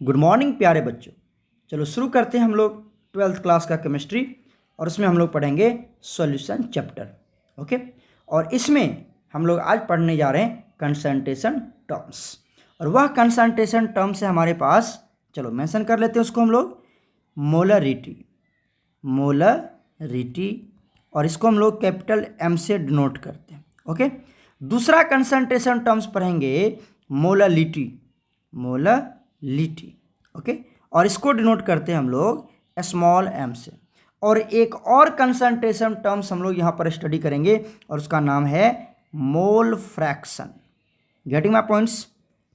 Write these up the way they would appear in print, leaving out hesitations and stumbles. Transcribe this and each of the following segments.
Good morning प्यारे बच्चों। चलो शुरू करते हैं हम लोग 12th क्लास का केमिस्ट्री और उसमें हम लोग पढ़ेंगे सॉल्यूशन चैप्टर। ओके, और इसमें हम लोग आज पढ़ने जा रहे हैं कंसंट्रेशन टर्म्स। और वह कंसंट्रेशन टर्म्स है हमारे पास, चलो मेंशन कर लेते हैं उसको हम लोग, मोलरिटी। और इसको हम लोग कैपिटल एम से डिनोट करते हैं। ओके, दूसरा कंसंट्रेशन टर्म्स पढ़ेंगे मोललिटी। ओके, और इसको डिनोट करते हैं हम लोग स्मॉल एम से। और एक और कंसंट्रेशन टर्म्स हम लोग यहाँ पर स्टडी करेंगे और उसका नाम है mole fraction. Getting my points?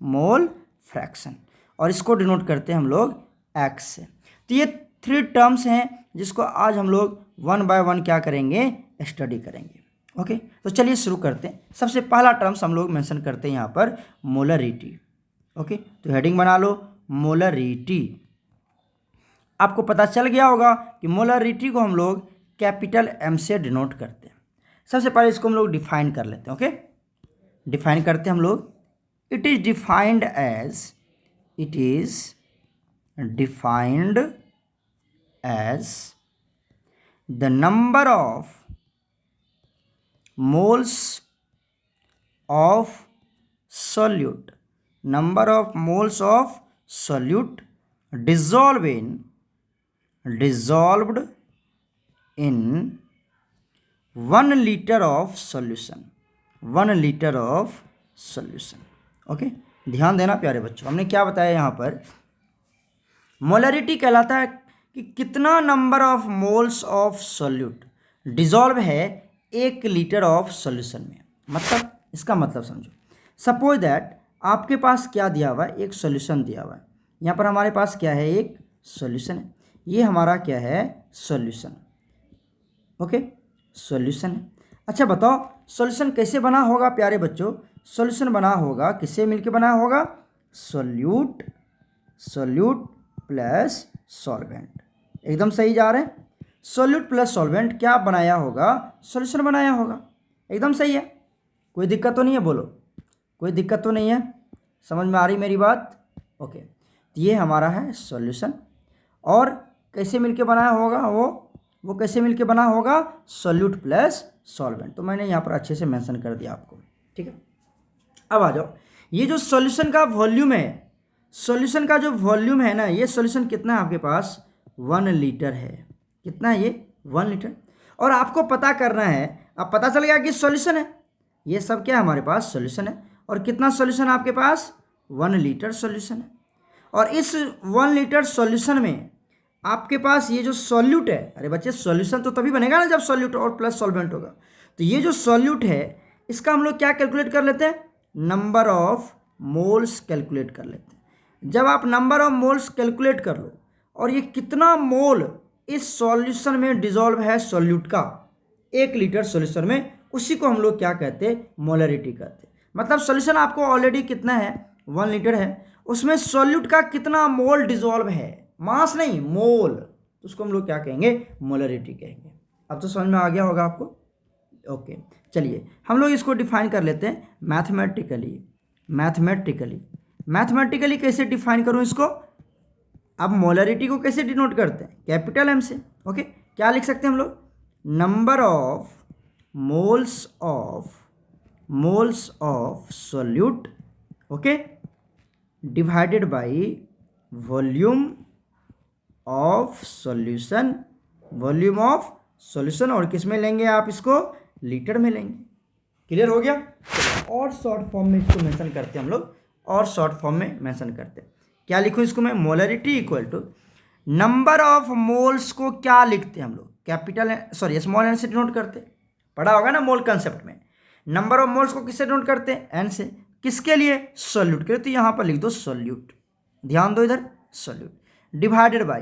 Mole fraction, और इसको डिनोट करते हैं हम लोग एक्स से। तो ये 3 टर्म्स हैं जिसको आज हम लोग 1 बाय 1 क्या करेंगे, स्टडी करेंगे। ओके, तो चलिए शुरू करते हैं। सबसे पहला टर्म्स हम लोग मेंशन करते हैं यहाँ पर मोलरिटी। ओके, तो हेडिंग बना लो मोलरिटी। आपको पता चल गया होगा कि मोलरिटी को हम लोग कैपिटल एम से डिनोट करते हैं। सबसे पहले इसको हम लोग डिफाइन कर लेते हैं। ओके, डिफाइन करते हैं हम लोग। It is defined as the number of moles of solute dissolved in 1 liter of solution। Okay, ध्यान देना प्यारे बच्चों। हमने क्या बताया यहाँ पर, मोलरिटी कहलाता है कि कितना number of moles of solute dissolve है 1 लीटर ऑफ सोल्यूशन में। मतलब इसका मतलब समझो, सपोज दैट आपके पास क्या दिया हुआ है, एक सॉल्यूशन दिया हुआ है। यहाँ पर हमारे पास क्या है, एक सॉल्यूशन है। ये हमारा क्या है, सॉल्यूशन। ओके, सॉल्यूशन है। अच्छा बताओ, सॉल्यूशन कैसे बना होगा प्यारे बच्चों? सॉल्यूशन बना होगा, किससे मिलके बना होगा? Solute plus solvent. एकदम सही जा रहे हैं। सॉल्यूट प्लस सॉल्वेंट क्या बनाया होगा? सॉल्यूशन बनाया होगा। एकदम सही है, कोई दिक्कत तो नहीं है? बोलो, कोई दिक्कत तो नहीं है? समझ में आ रही मेरी बात? ओके, तो ये हमारा है सॉल्यूशन। और कैसे मिलके बनाया होगा वो कैसे मिलके बना होगा? Solute plus solvent. तो मैंने यहाँ पर अच्छे से मेंशन कर दिया आपको। ठीक है, अब आ जाओ, ये जो सॉल्यूशन का वॉल्यूम है, सॉल्यूशन का जो वॉल्यूम है ना, ये सॉल्यूशन कितना है आपके पास? 1 लीटर है। कितना है ये? 1 लीटर। और आपको पता करना है, अब पता चल गया कि सॉल्यूशन है, ये सब क्या है हमारे पास? सॉल्यूशन है। और कितना सॉल्यूशन है आपके पास? 1 लीटर सॉल्यूशन है। और इस 1 लीटर सॉल्यूशन में आपके पास ये जो सॉल्यूट है, अरे बच्चे सॉल्यूशन तो तभी बनेगा ना जब सॉल्यूट और प्लस सॉल्वेंट होगा। तो ये जो सॉल्यूट है इसका हम लोग क्या कैलकुलेट कर लेते हैं? नंबर ऑफ मोल्स कैलकुलेट कर लेते हैं। जब आप नंबर ऑफ मोल्स कैलकुलेट कर लो और ये कितना मोल इस सॉल्यूशन में डिजॉल्व है सॉल्यूट का 1 लीटर सॉल्यूशन में, उसी को हम लोग क्या कहते हैं? मोलरिटी कहते हैं। मतलब सॉल्यूशन आपको ऑलरेडी कितना है? 1 लीटर है, उसमें सॉल्यूट का कितना मोल डिजॉल्व है, मास नहीं मोल, तो उसको हम लोग क्या कहेंगे? मोलरिटी कहेंगे। अब तो समझ में आ गया होगा आपको। ओके, चलिए हम लोग इसको डिफाइन कर लेते हैं मैथमेटिकली कैसे डिफाइन करूं इसको? अब मोलरिटी को कैसे डिनोट करते हैं? कैपिटल एम से। ओके, क्या लिख सकते हैं हम लोग? Number of moles of solute, okay, divided by volume of solution. और किस में लेंगे आप इसको? लीटर में लेंगे। क्लियर हो गया? और शॉर्ट फॉर्म में इसको मेंशन करते हैं हम लोग, और शॉर्ट फॉर्म में मेंशन करते हैं। क्या लिखूं इसको मैं? Molarity equal to number of moles को क्या लिखते हैं हम लोग? कैपिटल स्मॉल एन से डिनोट करते हैं। पढ़ा होगा ना मोल कंसेप्ट में। नंबर ऑफ मोल्स को किससे डिनोट करते हैं? एन से। किसके लिए? सॉल्यूट के लिए। तो यहाँ पर लिख दो सॉल्यूट, ध्यान दो इधर, सॉल्यूट डिवाइडेड बाई,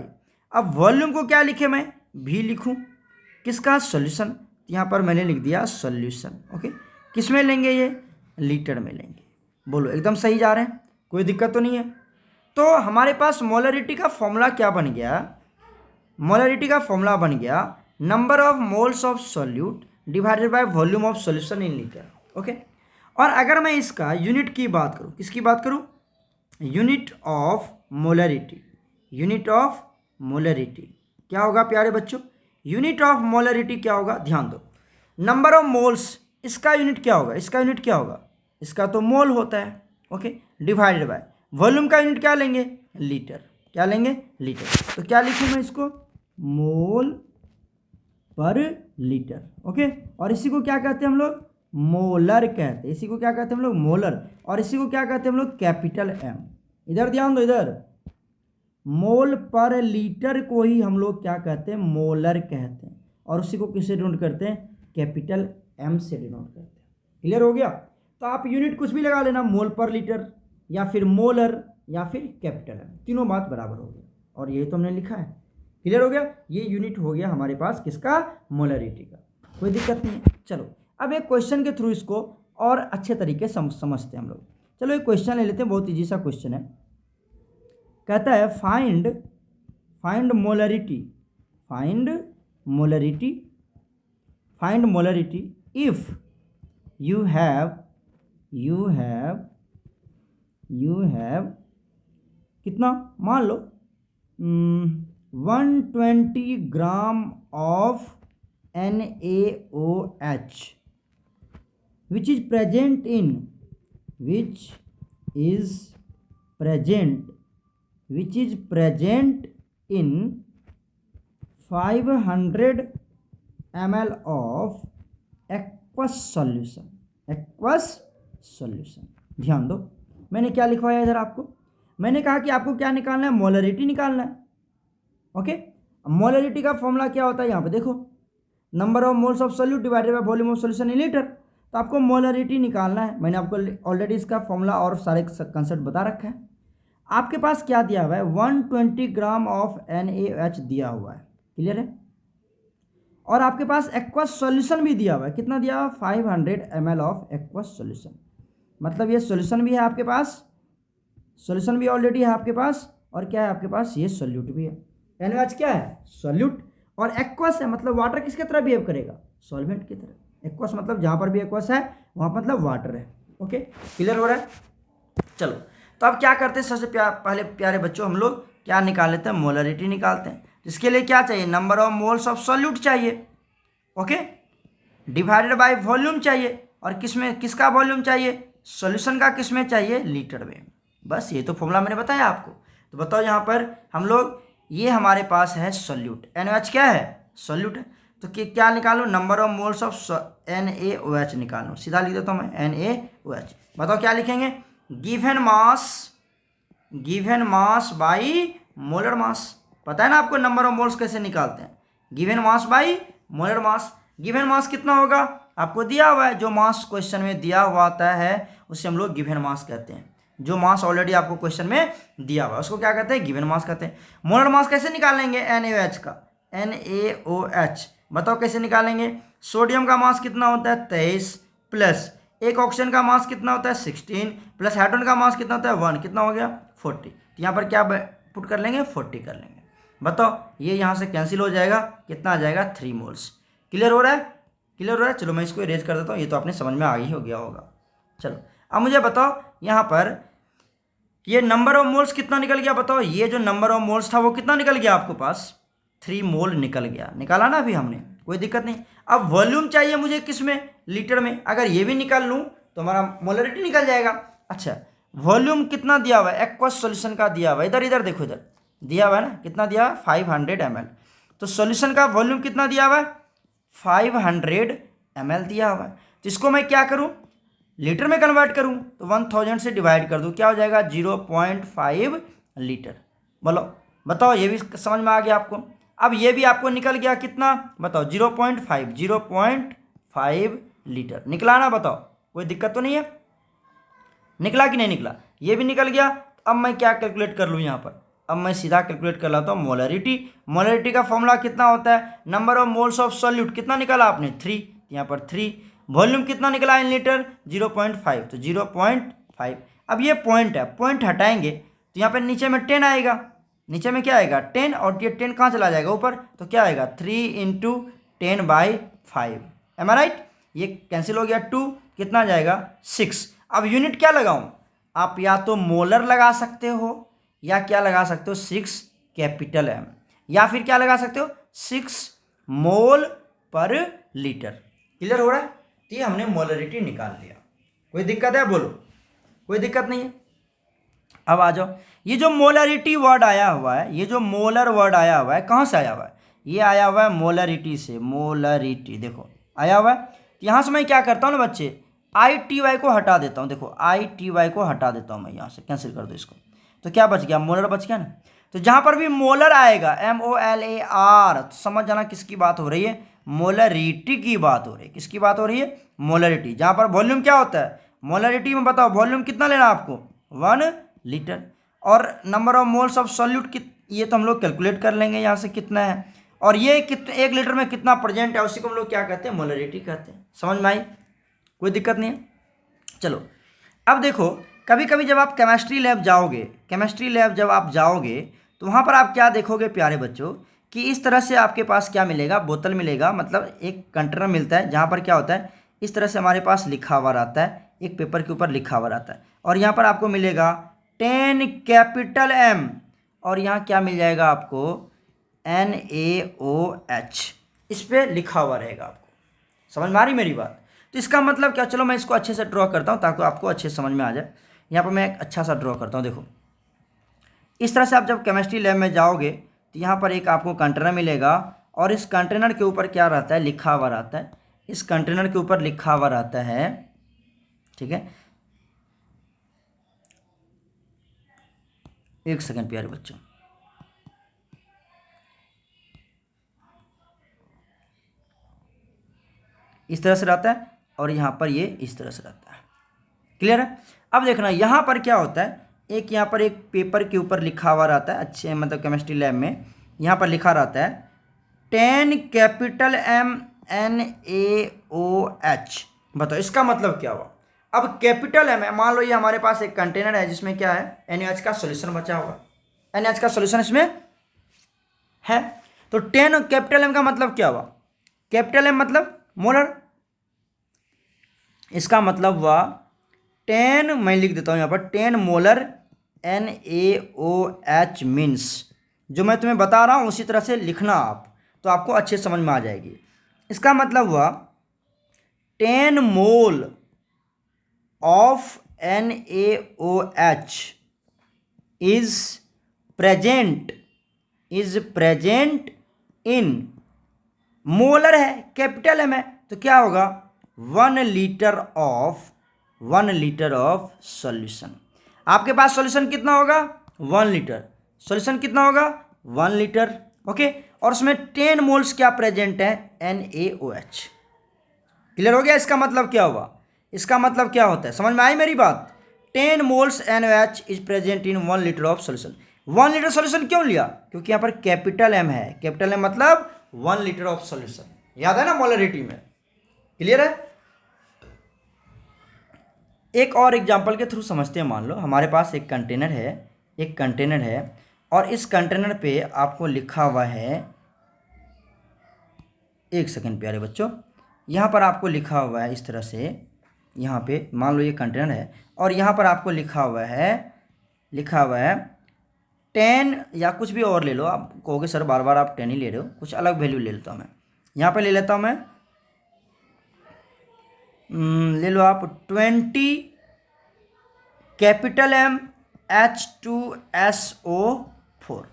अब वॉल्यूम को क्या लिखे मैं? भी लिखूं, किसका? सॉल्यूशन। यहाँ पर मैंने लिख दिया सॉल्यूशन। ओके, किस में लेंगे ये? लीटर में लेंगे। बोलो, एकदम सही जा रहे हैं? कोई दिक्कत तो नहीं है? तो हमारे पास मोलरिटी का फॉर्मूला क्या बन गया? मोलरिटी का फॉर्मूला बन गया number of moles of solute divided by volume of solution in litre. Okay, और अगर मैं इसका यूनिट की बात करूं, किसकी बात करूं? Unit of molarity, unit of molarity क्या होगा प्यारे बच्चों? यूनिट ऑफ मोलरिटी क्या होगा? ध्यान दो, नंबर ऑफ मोल्स, इसका यूनिट क्या होगा? इसका यूनिट क्या होगा? इसका तो मोल होता है, ओके, डिवाइडेड बाय वॉल्यूम का यूनिट क्या लेंगे? लीटर। क्या लेंगे? लीटर। तो क्या लिखूँ मैं इसको? मोल पर लीटर, ओके। और इसी को क्या कहते हैं हम लोग? मोलर कहते हैं। इसी को क्या कहते हैं हम लोग? मोलर। और इसी को क्या कहते हैं हम लोग? Capital M. इधर ध्यान दो, इधर मोल पर लीटर को ही हम लोग क्या कहते हैं? मोलर कहते हैं। और उसी को किससे डिनोट करते हैं? कैपिटल एम से डिनोट करते हैं। क्लियर हो गया? तो आप यूनिट कुछ भी लगा लेना, मोल पर लीटर या फिर मोलर या फिर कैपिटल एम, तीनों बात बराबर हो गया। और यही तो हमने लिखा है। क्लियर हो गया? ये यूनिट हो गया हमारे पास किसका? मोलरिटी का। कोई दिक्कत नहीं है। चलो अब एक क्वेश्चन के थ्रू इसको और अच्छे तरीके से समझते हैं हम लोग। चलो एक क्वेश्चन ले लेते हैं, बहुत ईजी सा क्वेश्चन है। कहता है find molarity, find molarity, find molarity if you have कितना, मान लो 120 gram of NaOH which is present in 500 ml of aqueous solution। ध्यान दो, मैंने क्या लिखवाया इधर आपको? मैंने कहा कि आपको क्या निकालना है? मोलरिटी निकालना है, ओके। मोलरिटी का फॉर्मूला क्या होता है? यहाँ पे देखो, number of moles of solute divided by volume of solution in litre. तो आपको मोलरिटी निकालना है। मैंने आपको ऑलरेडी इसका फॉर्मूला और सारे कंसेप्ट बता रखा है। आपके पास क्या दिया हुआ है? 120 ग्राम ऑफ NaOH दिया हुआ है। क्लियर है? और आपके पास एक्वस सॉल्यूशन भी दिया हुआ है। कितना दिया हुआ? 500 ml ऑफ एक्वस सॉल्यूशन। मतलब ये सॉल्यूशन भी है आपके पास, सॉल्यूशन भी ऑलरेडी है आपके पास, और क्या है आपके पास? ये सॉल्यूट भी है। NaOH क्या है? सॉल्यूट। और एक्वस है मतलब वाटर किसके तरह बिहेव करेगा? सॉल्वेंट की तरह। एक्वस मतलब जहाँ पर भी एक्वस है वहाँ मतलब वाटर है, ओके। क्लियर हो रहा है? चलो तो अब क्या करते हैं? सबसे पहले प्यारे बच्चों हम लोग क्या निकाल लेते हैं? मोलरिटी निकालते हैं। इसके लिए क्या चाहिए? Number of moles of solute चाहिए, ओके, डिवाइडेड बाय वॉल्यूम चाहिए। और किसमें किसका वॉल्यूम चाहिए? सॉल्यूशन का। किसमें चाहिए? लीटर में। बस ये तो फॉर्मूला मैंने बताया आपको। तो बताओ यहाँ पर हम लोग, ये हमारे पास है सॉल्यूट, NaOH क्या है? सॉल्यूट है। तो क्या निकालो? Number of moles of NaOH निकालो। सीधा लिख देता हूँ मैं, NaOH। बताओ क्या लिखेंगे? गिवन मास बाई मोलर मास। पता है ना आपको नंबर ऑफ मोल्स कैसे निकालते हैं? Given mass by molar mass. Given mass कितना होगा? आपको दिया हुआ है। जो मास क्वेश्चन में दिया हुआ आता है उसे हम लोग गिवन मास कहते हैं। जो मास ऑलरेडी आपको क्वेश्चन में दिया हुआ है उसको क्या कहते हैं? गिवन मास कहते हैं। मोलर मास कैसे निकालेंगे? NaOH का, NaOH। बताओ कैसे निकालेंगे? सोडियम का मास कितना होता है? 23 प्लस एक ऑक्सीजन का मास कितना होता है? 16 प्लस हाइड्रोजन का मास कितना होता है? 1। कितना हो गया? 40। तो यहाँ पर क्या पुट कर लेंगे? 40 कर लेंगे। बताओ ये यहाँ से कैंसिल हो जाएगा, कितना आ जाएगा? 3 मोल्स। क्लियर हो रहा है? क्लियर हो रहा है? चलो मैं इसको इरेज कर देता हूँ, ये तो आपने समझ में आ ही हो गया होगा। चलो अब मुझे बताओ यहाँ पर ये नंबर ऑफ मोल्स कितना निकल गया? बताओ ये जो नंबर ऑफ मोल्स था वो कितना निकल गया आपके पास? 3 मोल निकल गया। निकाला ना अभी हमने, कोई दिक्कत नहीं। अब वॉल्यूम चाहिए मुझे किस में? लीटर में। अगर ये भी निकाल लूँ तो हमारा मोलरिटी निकल जाएगा। अच्छा वॉल्यूम कितना दिया हुआ है? एक्वस सॉल्यूशन का दिया हुआ है। इधर देखो, इधर दिया हुआ है ना, कितना दिया है? 500 ml। तो सॉल्यूशन का वॉल्यूम कितना दिया हुआ है? 500 ml दिया हुआ है। तो इसको मैं क्या करूँ? लीटर में कन्वर्ट करूँ तो 1000 से डिवाइड कर दूँ, क्या हो जाएगा? 0.5 लीटर। बोलो बताओ, ये भी समझ में आ गया आपको? अब ये भी आपको निकल गया कितना? बताओ 0.5 लीटर निकला ना? बताओ कोई दिक्कत तो नहीं है? निकला कि नहीं निकला? ये भी निकल गया। अब मैं क्या कैलकुलेट कर लूँ यहाँ पर? अब मैं सीधा कैलकुलेट कर लाता हूँ मोलरिटी। मोलरिटी का फॉर्मूला कितना होता है? Number of moles of solute कितना निकाला आपने? 3। यहाँ पर 3। वॉल्यूम कितना निकला इन लीटर? 0.5। तो 0.5। अब ये पॉइंट है, पॉइंट हटाएंगे तो यहाँ पर नीचे में 10 आएगा। नीचे में क्या आएगा? 10। और ये 10 कहाँ चला जाएगा? ऊपर। तो क्या आएगा? 3 × 10/5। एम आई राइट? ये कैंसिल हो गया। 2 कितना जाएगा? 6। अब यूनिट क्या लगाऊं? आप या तो मोलर लगा सकते हो या क्या लगा सकते हो 6 कैपिटल एम, या फिर क्या लगा सकते हो 6 मोल पर लीटर। क्लियर हो रहा है? तो ये हमने मोलरिटी निकाल लिया। कोई दिक्कत है? बोलो, कोई दिक्कत नहीं है। अब आ जाओ, ये जो मोलरिटी वर्ड आया हुआ है, ये जो मोलर वर्ड आया हुआ है, कहाँ से आया हुआ है? ये आया हुआ है मोलरिटी से। मोलरिटी देखो आया हुआ है। तो यहाँ से मैं क्या करता हूँ ना बच्चे, आई टी वाई को हटा देता हूँ। देखो आई टी वाई को हटा देता हूँ मैं, यहाँ से कैंसिल कर दो इसको। तो क्या बच गया? मोलर बच गया ना। तो जहाँ पर भी मोलर आएगा MOLAR, तो समझ जाना किसकी बात हो रही है? मोलरिटी की बात हो रही है। किसकी बात हो रही है? मोलरिटी। जहाँ पर वॉल्यूम क्या होता है? मोलरिटी में बताओ वॉल्यूम कितना लेना आपको? 1 लीटर। और number of moles of solute ये तो हम लोग कैलकुलेट कर लेंगे यहाँ से कितना है। और ये 1 लीटर में कितना प्रेजेंट है, उसी को हम लोग क्या कहते हैं? मोलरिटी कहते हैं। समझ में आई? कोई दिक्कत नहीं है। चलो अब देखो, कभी कभी जब आप केमिस्ट्री लैब जाओगे, केमिस्ट्री लैब जब आप जाओगे तो वहाँ पर आप क्या देखोगे प्यारे बच्चों, कि इस तरह से आपके पास क्या मिलेगा? बोतल मिलेगा, मतलब एक कंटेनर मिलता है जहाँ पर क्या होता है, इस तरह से हमारे पास लिखा हुआ रहता है, एक पेपर के ऊपर लिखा हुआ रहता है। और यहाँ पर आपको मिलेगा 10 कैपिटल M, और यहाँ क्या मिल जाएगा आपको? NaOH, इस पर लिखा हुआ रहेगा आपको। समझ में आ रही मेरी बात? तो इसका मतलब क्या, चलो मैं इसको अच्छे से ड्रॉ करता हूँ ताकि आपको अच्छे से समझ में आ जाए। यहाँ पर मैं एक अच्छा सा ड्रॉ करता हूँ। देखो इस तरह से आप जब केमिस्ट्री लैब में जाओगे तो यहाँ पर एक आपको कंटेनर मिलेगा, और इस कंटेनर के ऊपर क्या रहता है? लिखा हुआ रहता है। इस कंटेनर के ऊपर लिखा हुआ रहता है, ठीक है। एक सेकंड प्यारे बच्चों, इस तरह से रहता है, और यहाँ पर ये इस तरह से रहता है। क्लियर है? अब देखना यहाँ पर क्या होता है, एक यहाँ पर एक पेपर के ऊपर लिखा हुआ रहता है, अच्छे मतलब केमिस्ट्री लैब में यहाँ पर लिखा रहता है 10 कैपिटल M NaOH। बताओ इसका मतलब क्या हुआ? अब कैपिटल M है, मान लो ये हमारे पास एक कंटेनर है जिसमें क्या है? NaOH का सोल्यूशन बचा हुआ, NaOH का सोल्यूशन इसमें है। तो 10 कैपिटल M का मतलब क्या हुआ? कैपिटल M मतलब मोलर। इसका मतलब हुआ 10, मैं लिख देता हूँ यहाँ पर 10 मोलर NaOH मीन्स, जो मैं तुम्हें बता रहा हूँ उसी तरह से लिखना आप, तो आपको अच्छे समझ में आ जाएगी। इसका मतलब हुआ 10 mole of NaOH is present in, molar है, कैपिटल M है, तो क्या होगा? 1 लीटर ऑफ सॉल्यूशन। आपके पास सॉल्यूशन कितना होगा? 1 लीटर। सॉल्यूशन कितना होगा? 1 लीटर। ओके, और उसमें 10 मोल्स क्या प्रेजेंट है? NaOH। क्लियर हो गया? इसका मतलब क्या हुआ? इसका मतलब क्या होता है? समझ में आई मेरी बात? 10 moles NaOH is present in 1 litre of solution. 1 litre solution क्यों लिया? क्योंकि यहाँ पर कैपिटल M है। कैपिटल M मतलब 1 लीटर ऑफ सॉल्यूशन। याद है ना मोलरिटी में? क्लियर है? एक और एग्जांपल के थ्रू समझते हैं। मान लो हमारे पास एक कंटेनर है, और इस कंटेनर पे आपको लिखा हुआ है, एक सेकंड प्यारे बच्चों, यहाँ पर आपको लिखा हुआ है इस तरह से, यहाँ पे मान लो ये कंटेनर है, और यहाँ पर आपको लिखा हुआ है 10, या कुछ भी और ले लो। आप कहोगे सर बार बार आप 10 ही ले रहे हो, कुछ अलग वैल्यू ले लेता हूँ मैं। यहाँ पे ले लेता हूँ मैं, ले लो आप 20 कैपिटल M H2SO4।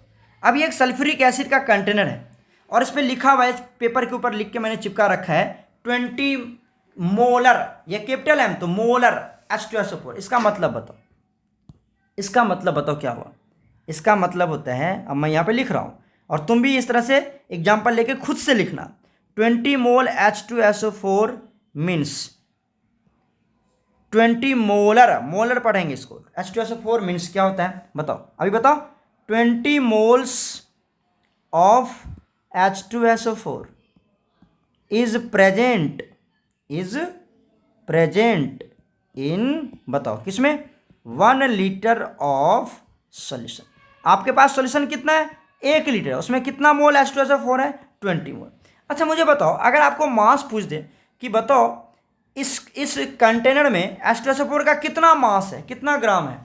अब ये एक सल्फ्यूरिक एसिड का कंटेनर है, और इस पर लिखा हुआ है, इस पेपर के ऊपर लिख के मैंने चिपका रखा है 20 मोलर, ये कैपिटल M तो मोलर H2SO4। इसका मतलब बताओ, इसका मतलब बताओ क्या हुआ? इसका मतलब होता है, अब मैं यहाँ पे लिख रहा हूँ और तुम भी इस तरह से एग्जाम्पल लेके खुद से लिखना, 20 मोल H2SO4 मीन्स 20 मोलर पढ़ेंगे इसको। H2SO4 मीन्स क्या होता है बताओ, अभी बताओ। 20 moles of H2SO4 is present in, बताओ किसमें? 1 लीटर ऑफ सॉल्यूशन। आपके पास सॉल्यूशन कितना है? 1 लीटर, उसमें कितना मोल H2SO4 है? 20 मोल। अच्छा मुझे बताओ, अगर आपको मास पूछ दे कि बताओ इस कंटेनर में H2SO4 का कितना मास है, कितना ग्राम है,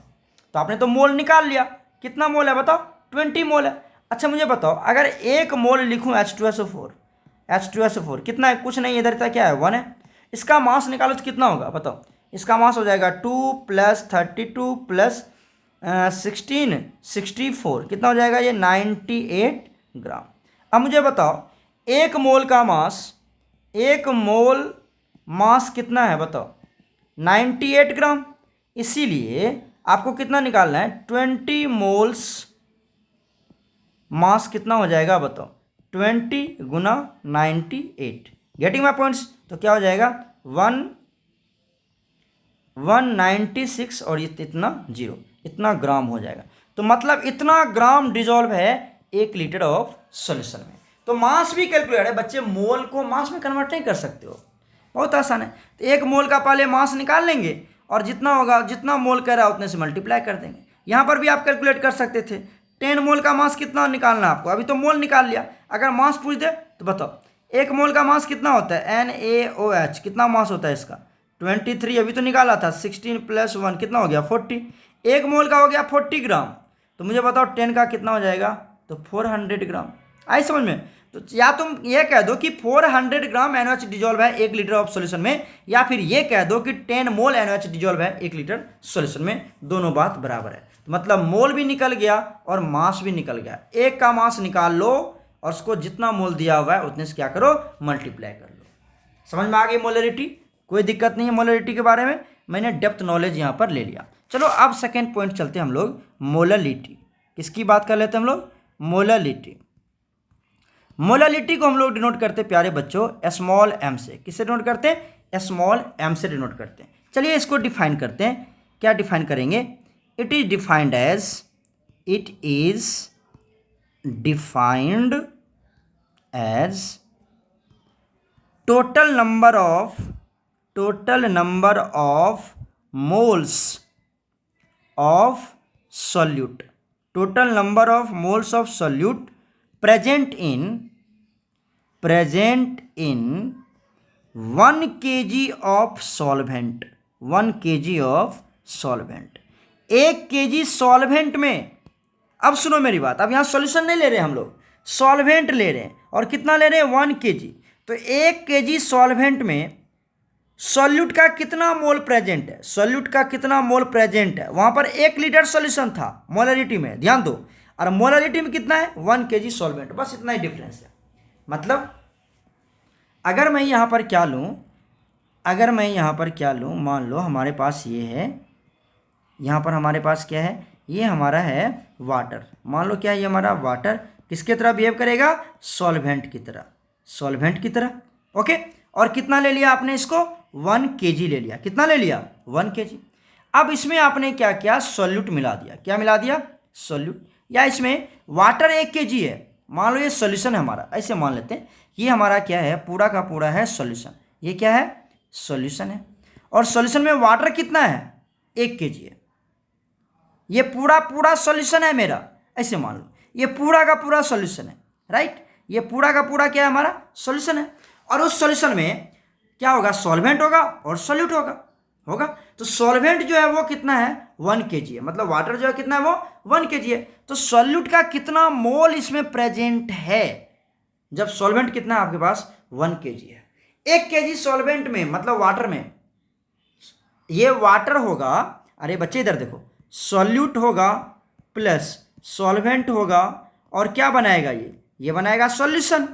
तो आपने तो मोल निकाल लिया, कितना मोल है बताओ, 20 मोल है। अच्छा मुझे बताओ अगर 1 मोल लिखूं H2SO4 कितना है, कुछ नहीं, इधर तक क्या है 1 है, इसका मास निकालो तो कितना होगा बताओ, इसका मास हो जाएगा 2 + 32 + 16 64, कितना हो जाएगा ये 98 ग्राम। अब मुझे बताओ 1 मोल का मास, 1 मोल मास कितना है बताओ, 98 ग्राम। इसीलिए आपको कितना निकालना है, 20 मोल्स मास कितना हो जाएगा बताओ, 20 गुना 98। Getting my points. तो क्या हो जाएगा 196 और इतना 0, इतना ग्राम हो जाएगा। तो मतलब इतना ग्राम डिजॉल्व है 1 लीटर ऑफ सॉल्यूशन में। तो मास भी कैलकुलेट है बच्चे, मोल को मास में कन्वर्ट नहीं कर सकते हो, बहुत आसान है। तो 1 मोल का पहले मास निकाल लेंगे और जितना होगा, जितना मोल कह रहा है उतने से मल्टीप्लाई कर देंगे। यहाँ पर भी आप कैलकुलेट कर सकते थे, 10 मोल का मास कितना निकालना है आपको, अभी तो मोल निकाल लिया, अगर मास पूछ दे तो बताओ 1 मोल का मास कितना होता है, NaOH कितना मास होता है इसका, 23, अभी तो निकाला था, 16 + 1 कितना हो गया 40, 1 मोल का हो गया 40 ग्राम। तो मुझे बताओ 10 का कितना हो जाएगा, तो 400 ग्राम। आई समझ में। तो या तुम ये कह दो कि 400 ग्राम NaOH डिजॉल्व है 1 लीटर ऑफ सॉल्यूशन में, या फिर ये कह दो कि 10 मोल NaOH डिजॉल्व है 1 लीटर सॉल्यूशन में, दोनों बात बराबर है। तो मतलब मोल भी निकल गया और मास भी निकल गया। एक का मास निकाल लो और उसको जितना मोल दिया हुआ है उतने से क्या करो, मल्टीप्लाई कर लो। समझ में आ गई मोलरिटी, कोई दिक्कत नहीं है मोलरिटी के बारे में, मैंने डेप्थ नॉलेज यहाँ पर ले लिया। चलो अब सेकेंड पॉइंट चलते हैं हम लोग, मोलरिटी। किसकी बात कर लेते हैं हम लोग, मोलरिटी। मोलरिटी को हम लोग डिनोट करते हैं प्यारे बच्चों स्मॉल m से। किससे डिनोट करते हैं, स्मॉल m से डिनोट करते हैं। चलिए इसको डिफाइन करते हैं, क्या डिफाइन करेंगे, it is defined as total number of moles of solute, total number of moles of solute present in 1 kg of solvent, 1 kg of solvent, 1 kg solvent में। अब सुनो मेरी बात, अब यहाँ सॉल्यूशन नहीं ले रहे हम लोग, सॉल्वेंट ले रहे हैं, और कितना ले रहे हैं 1 kg। तो 1 kg सॉल्वेंट में सॉल्यूट का कितना मोल प्रेजेंट है, सॉल्यूट का कितना मोल प्रेजेंट है, वहां पर 1 लीटर सॉल्यूशन था मोलरिटी में, ध्यान दो, और मोलरिटी में कितना है 1 kg सॉल्वेंट, बस इतना ही डिफरेंस है। मतलब अगर मैं यहाँ पर क्या लूँ, मान लो हमारे पास ये है, यहाँ पर हमारे पास क्या है, ये हमारा है वाटर, मान लो क्या है ये हमारा वाटर, किसके तरह बिहेव करेगा, सॉल्वेंट की तरह, ओके। और कितना ले लिया आपने इसको, 1 kg ले लिया, कितना ले लिया 1 kg। अब इसमें आपने क्या किया, सॉल्यूट मिला दिया, क्या मिला दिया, सॉल्यूट, या इसमें वाटर 1 kg है, मान लो ये सॉल्यूशन है हमारा, ऐसे मान लेते हैं, ये हमारा क्या है, पूरा का पूरा है सॉल्यूशन, ये क्या है सॉल्यूशन है, और सॉल्यूशन में वाटर कितना है 1 kg है, ये पूरा सॉल्यूशन है मेरा, ऐसे मान लो ये पूरा का पूरा सॉल्यूशन है, राइट, ये पूरा का पूरा क्या है हमारा सॉल्यूशन है, और उस सॉल्यूशन में क्या होगा, सॉल्वेंट होगा और सॉल्यूट होगा। तो सॉल्वेंट जो है वो कितना है 1 kg है, मतलब वाटर जो है कितना है वो 1 kg है। तो सॉल्यूट का कितना मोल इसमें प्रेजेंट है, जब सॉल्वेंट कितना है आपके पास 1 kg है, 1 kg सॉल्वेंट में, मतलब वाटर में, ये वाटर होगा, अरे बच्चे इधर देखो, सॉल्यूट होगा प्लस सॉल्वेंट होगा, और क्या बनाएगा ये बनाएगा सॉल्यूशन,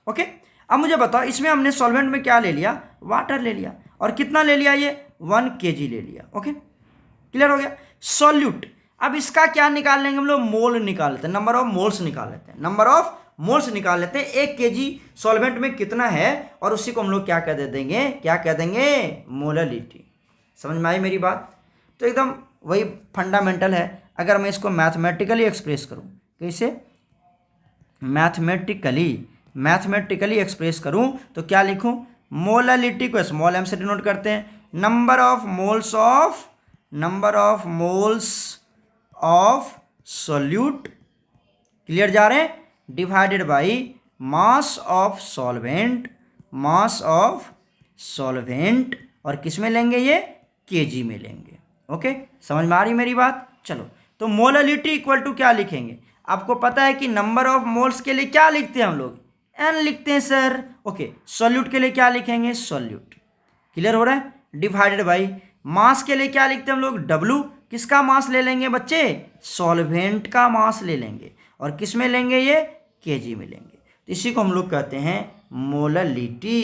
ओके। अब मुझे बताओ इसमें हमने सॉल्वेंट में क्या ले लिया, वाटर ले लिया, और कितना ले लिया ये 1 kg ले लिया, ओके, क्लियर हो गया। सॉल्यूट, अब इसका क्या निकाल लेंगे हम लोग, मोल निकाल लेते हैं, नंबर ऑफ मोल्स निकाल लेते हैं, 1 kg सॉल्वेंट में कितना है, और उसी को हम लोग क्या कह देंगे, मोलरिटी। समझ में आई मेरी बात। तो एकदम वही फंडामेंटल है। अगर मैं इसको मैथमेटिकली एक्सप्रेस करूँ, कैसे मैथमेटिकली एक्सप्रेस करूं तो क्या लिखूं, मोलरिटी को स्मॉल m से डिनोट करते हैं, number of moles of solute, clear जा रहे हैं, divided by mass of solvent, और किस में लेंगे ये, केजी में लेंगे। ओके, समझ में आ रही मेरी बात। चलो, तो मोललिटी इक्वल टू क्या लिखेंगे, आपको पता है कि नंबर ऑफ मोल्स के लिए क्या लिखते हैं हम लोग, एन लिखते हैं सर। ओके, सॉल्यूट के लिए क्या लिखेंगे, सॉल्यूट। क्लियर हो रहा है। डिवाइडेड बाई मास के लिए क्या लिखते हैं हम लोग, डब्लू। किसका मास ले लेंगे बच्चे, सॉल्वेंट का मास ले लेंगे, और किस में लेंगे ये, केजी में लेंगे। तो इसी को हम लोग कहते हैं मोललिटी।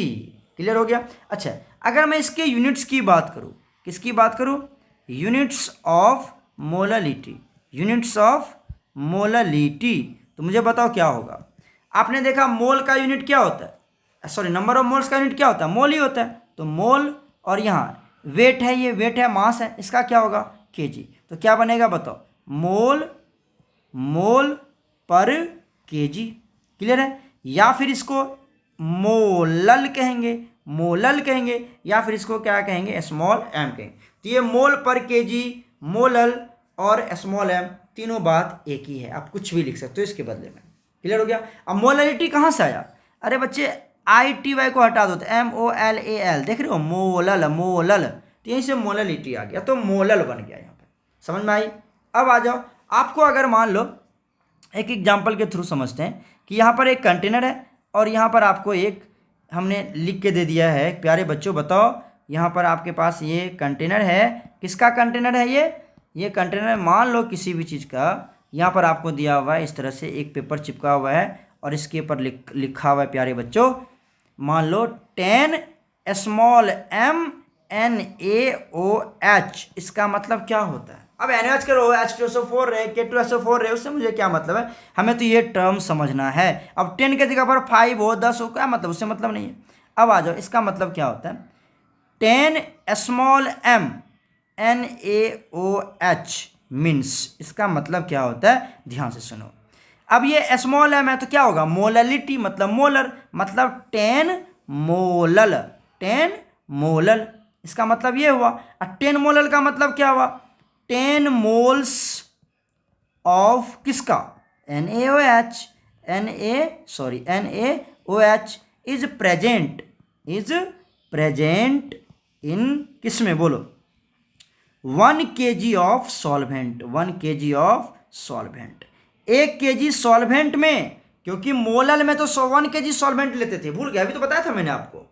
क्लियर हो गया। अच्छा, अगर मैं इसके यूनिट्स की बात करूं, किसकी बात करूं, units of molality, units of molality, तो मुझे बताओ क्या होगा। आपने देखा मोल का यूनिट क्या होता है, सॉरी नंबर ऑफ मोल्स का यूनिट क्या होता है, मोल ही होता है। तो मोल, और यहाँ वेट है, ये वेट है, मास है, इसका क्या होगा, केजी। तो क्या बनेगा बताओ, मोल, मोल पर केजी। क्लियर है। या फिर इसको मोलल कहेंगे, मोलल कहेंगे, या फिर इसको क्या कहेंगे, स्मॉल एम कहेंगे। तो ये मोल पर केजी, मोलल और स्मॉल एम तीनों बात एक ही है, आप कुछ भी लिख सकते हो इसके बदले में। क्लियर हो गया। अब मोललिटी कहाँ से आया, अरे बच्चे ITY को हटा दो तो MOLAL, देख रहे हो, मोलल, मोलल, तो यहीं से मोललिटी आ गया, तो मोलल बन गया यहाँ पर। समझ में आई। अब आ जाओ, आपको अगर मान लो एक एग्जाम्पल के थ्रू समझते हैं कि यहाँ पर एक कंटेनर है, और यहाँ पर आपको एक हमने लिख के दे दिया है। प्यारे बच्चों बताओ, यहाँ पर आपके पास ये कंटेनर है, किसका कंटेनर है ये कंटेनर मान लो किसी भी चीज़ का। यहाँ पर आपको दिया हुआ है इस तरह से एक पेपर चिपका हुआ है, और इसके ऊपर लिखा हुआ है प्यारे बच्चों, मान लो 10 स्मॉल m NaOH। इसका मतलब क्या होता है, अब NaOH करो, H2SO4 रहे, K2SO4 रहे, उससे मुझे क्या मतलब है, हमें तो ये टर्म समझना है। अब 10 के जगह पर 5 हो, 10 हो, क्या मतलब, उससे मतलब नहीं है। अब आ जाओ, इसका मतलब क्या होता है, 10 स्मॉल m NaOH मीन्स, इसका मतलब क्या होता है, ध्यान से सुनो। अब ये स्मॉल एम है तो क्या होगा, मोललिटी, मतलब मोलर, मतलब 10 मोलल, 10 मोलल, इसका मतलब ये हुआ। और 10 मोलल का मतलब क्या हुआ, 10 मोल्स ऑफ किसका, NaOH, NaOH is present in किस में, बोलो, 1 kg of solvent, 1 kg of solvent, 1 kg solvent में। क्योंकि मोलल में तो 1 kg सॉल्वेंट लेते थे, भूल गया, अभी तो बताया था मैंने आपको,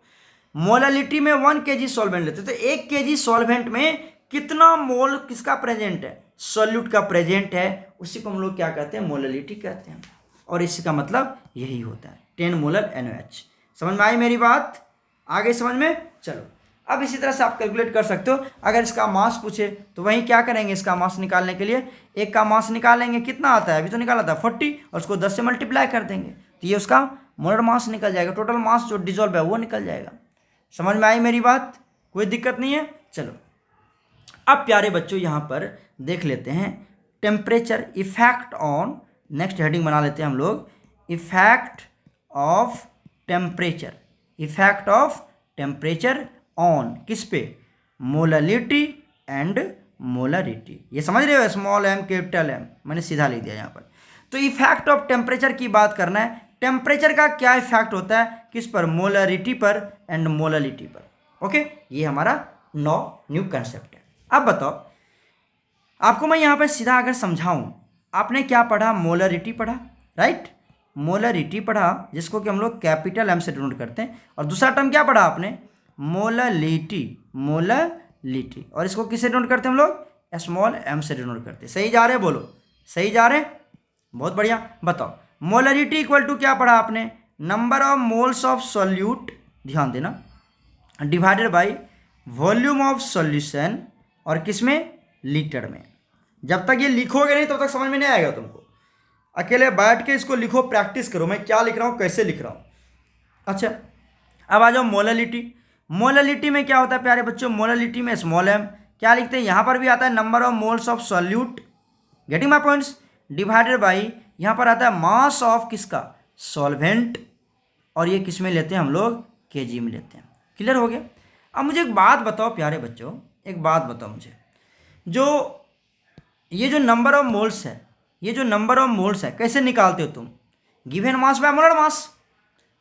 मोललिटी में 1 kg सॉल्वेंट लेते थे। 1 kg सॉल्वेंट में कितना मोल किसका प्रेजेंट है, सॉल्यूट का प्रेजेंट है, उसी को हम लोग क्या कहते हैं, मोललिटी कहते हैं। और इसी का मतलब यही होता है, 10 मोलर NaOH। समझ में आई मेरी बात, आ गई समझ में। चलो, अब इसी तरह से आप कैलकुलेट कर सकते हो। अगर इसका मास पूछे तो वहीं क्या करेंगे, इसका मास निकालने के लिए एक का मास निकालेंगे, कितना आता है, अभी तो निकाला था 40, और उसको 10 से मल्टीप्लाई कर देंगे, तो ये उसका मोलर मास निकल जाएगा, टोटल मास जो डिजॉल्व है वो निकल जाएगा। समझ में आई मेरी बात, कोई दिक्कत नहीं है। चलो, अब प्यारे बच्चों यहाँ पर देख लेते हैं temperature effect on, next heading बना लेते हैं हम लोग, effect of temperature, effect of temperature on किस पे, मोललिटी एंड मोलरिटी। ये समझ रहे हो, स्मॉल m कैपिटल M, मैंने सीधा लिख दिया यहाँ पर। तो इफेक्ट ऑफ टेम्परेचर की बात करना है, टेम्परेचर का क्या इफेक्ट होता है, किस पर, मोलरिटी पर एंड मोललिटी पर। ओके, ये हमारा न्यू कंसेप्ट है। अब बताओ, आपको मैं यहाँ पर सीधा अगर समझाऊँ, आपने क्या पढ़ा, मोलरिटी पढ़ा, राइट, मोलरिटी पढ़ा, जिसको कि हम लोग कैपिटल M से डिनोट करते हैं, और दूसरा टर्म क्या पढ़ा आपने, मोललिटी, मोललिटी, और इसको किससे डिनोट करते हैं हम लोग, स्मॉल m से डिनोट करते हैं। सही जा रहे, बोलो सही जा रहे, बहुत बढ़िया। बताओ, मोलरिटी इक्वल टू क्या पढ़ा आपने, number of moles of solute, ध्यान देना, divided by volume of solution, और किस में, लीटर में। जब तक ये लिखोगे नहीं तब तक समझ में नहीं आएगा तुमको, अकेले बैठ के इसको लिखो, प्रैक्टिस करो, मैं क्या लिख रहा हूँ, कैसे लिख रहा हूँ। अच्छा, अब आ जाओ मोललिटी। मोललिटी में क्या होता है प्यारे बच्चों, मोललिटी में स्मॉल m क्या लिखते हैं, यहाँ पर भी आता है number of moles of solute, getting my points, divided by यहाँ पर आता है मास ऑफ किसका, सॉल्वेंट, और ये किस में लेते हैं हम लोग, केजी में लेते हैं। क्लियर हो गया। अब मुझे एक बात बताओ प्यारे बच्चों, एक बात बताओ मुझे, ये जो नंबर ऑफ मोल्स है, ये जो नंबर ऑफ मोल्स है कैसे निकालते हो तुम, given mass by molar mass.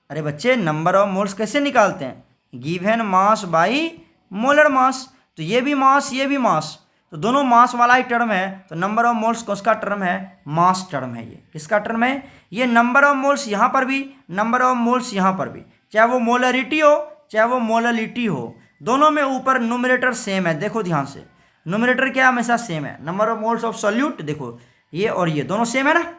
अरे बच्चे, नंबर ऑफ मोल्स कैसे निकालते हैं, given mass by molar mass. तो ये भी मास, ये भी मास, तो दोनों मास वाला ही टर्म है। तो नंबर ऑफ मोल्स किसका टर्म है? मास टर्म है। ये किसका टर्म है? ये नंबर ऑफ मोल्स यहाँ पर भी, नंबर ऑफ मोल्स यहाँ पर भी, चाहे वो मोलरिटी हो चाहे वो मोललिटी हो, दोनों में ऊपर न्यूमरेटर सेम है। देखो ध्यान से, न्यूमरेटर क्या हमेशा सेम है। Number of moles of solute देखो, ये और ये दोनों सेम है ना।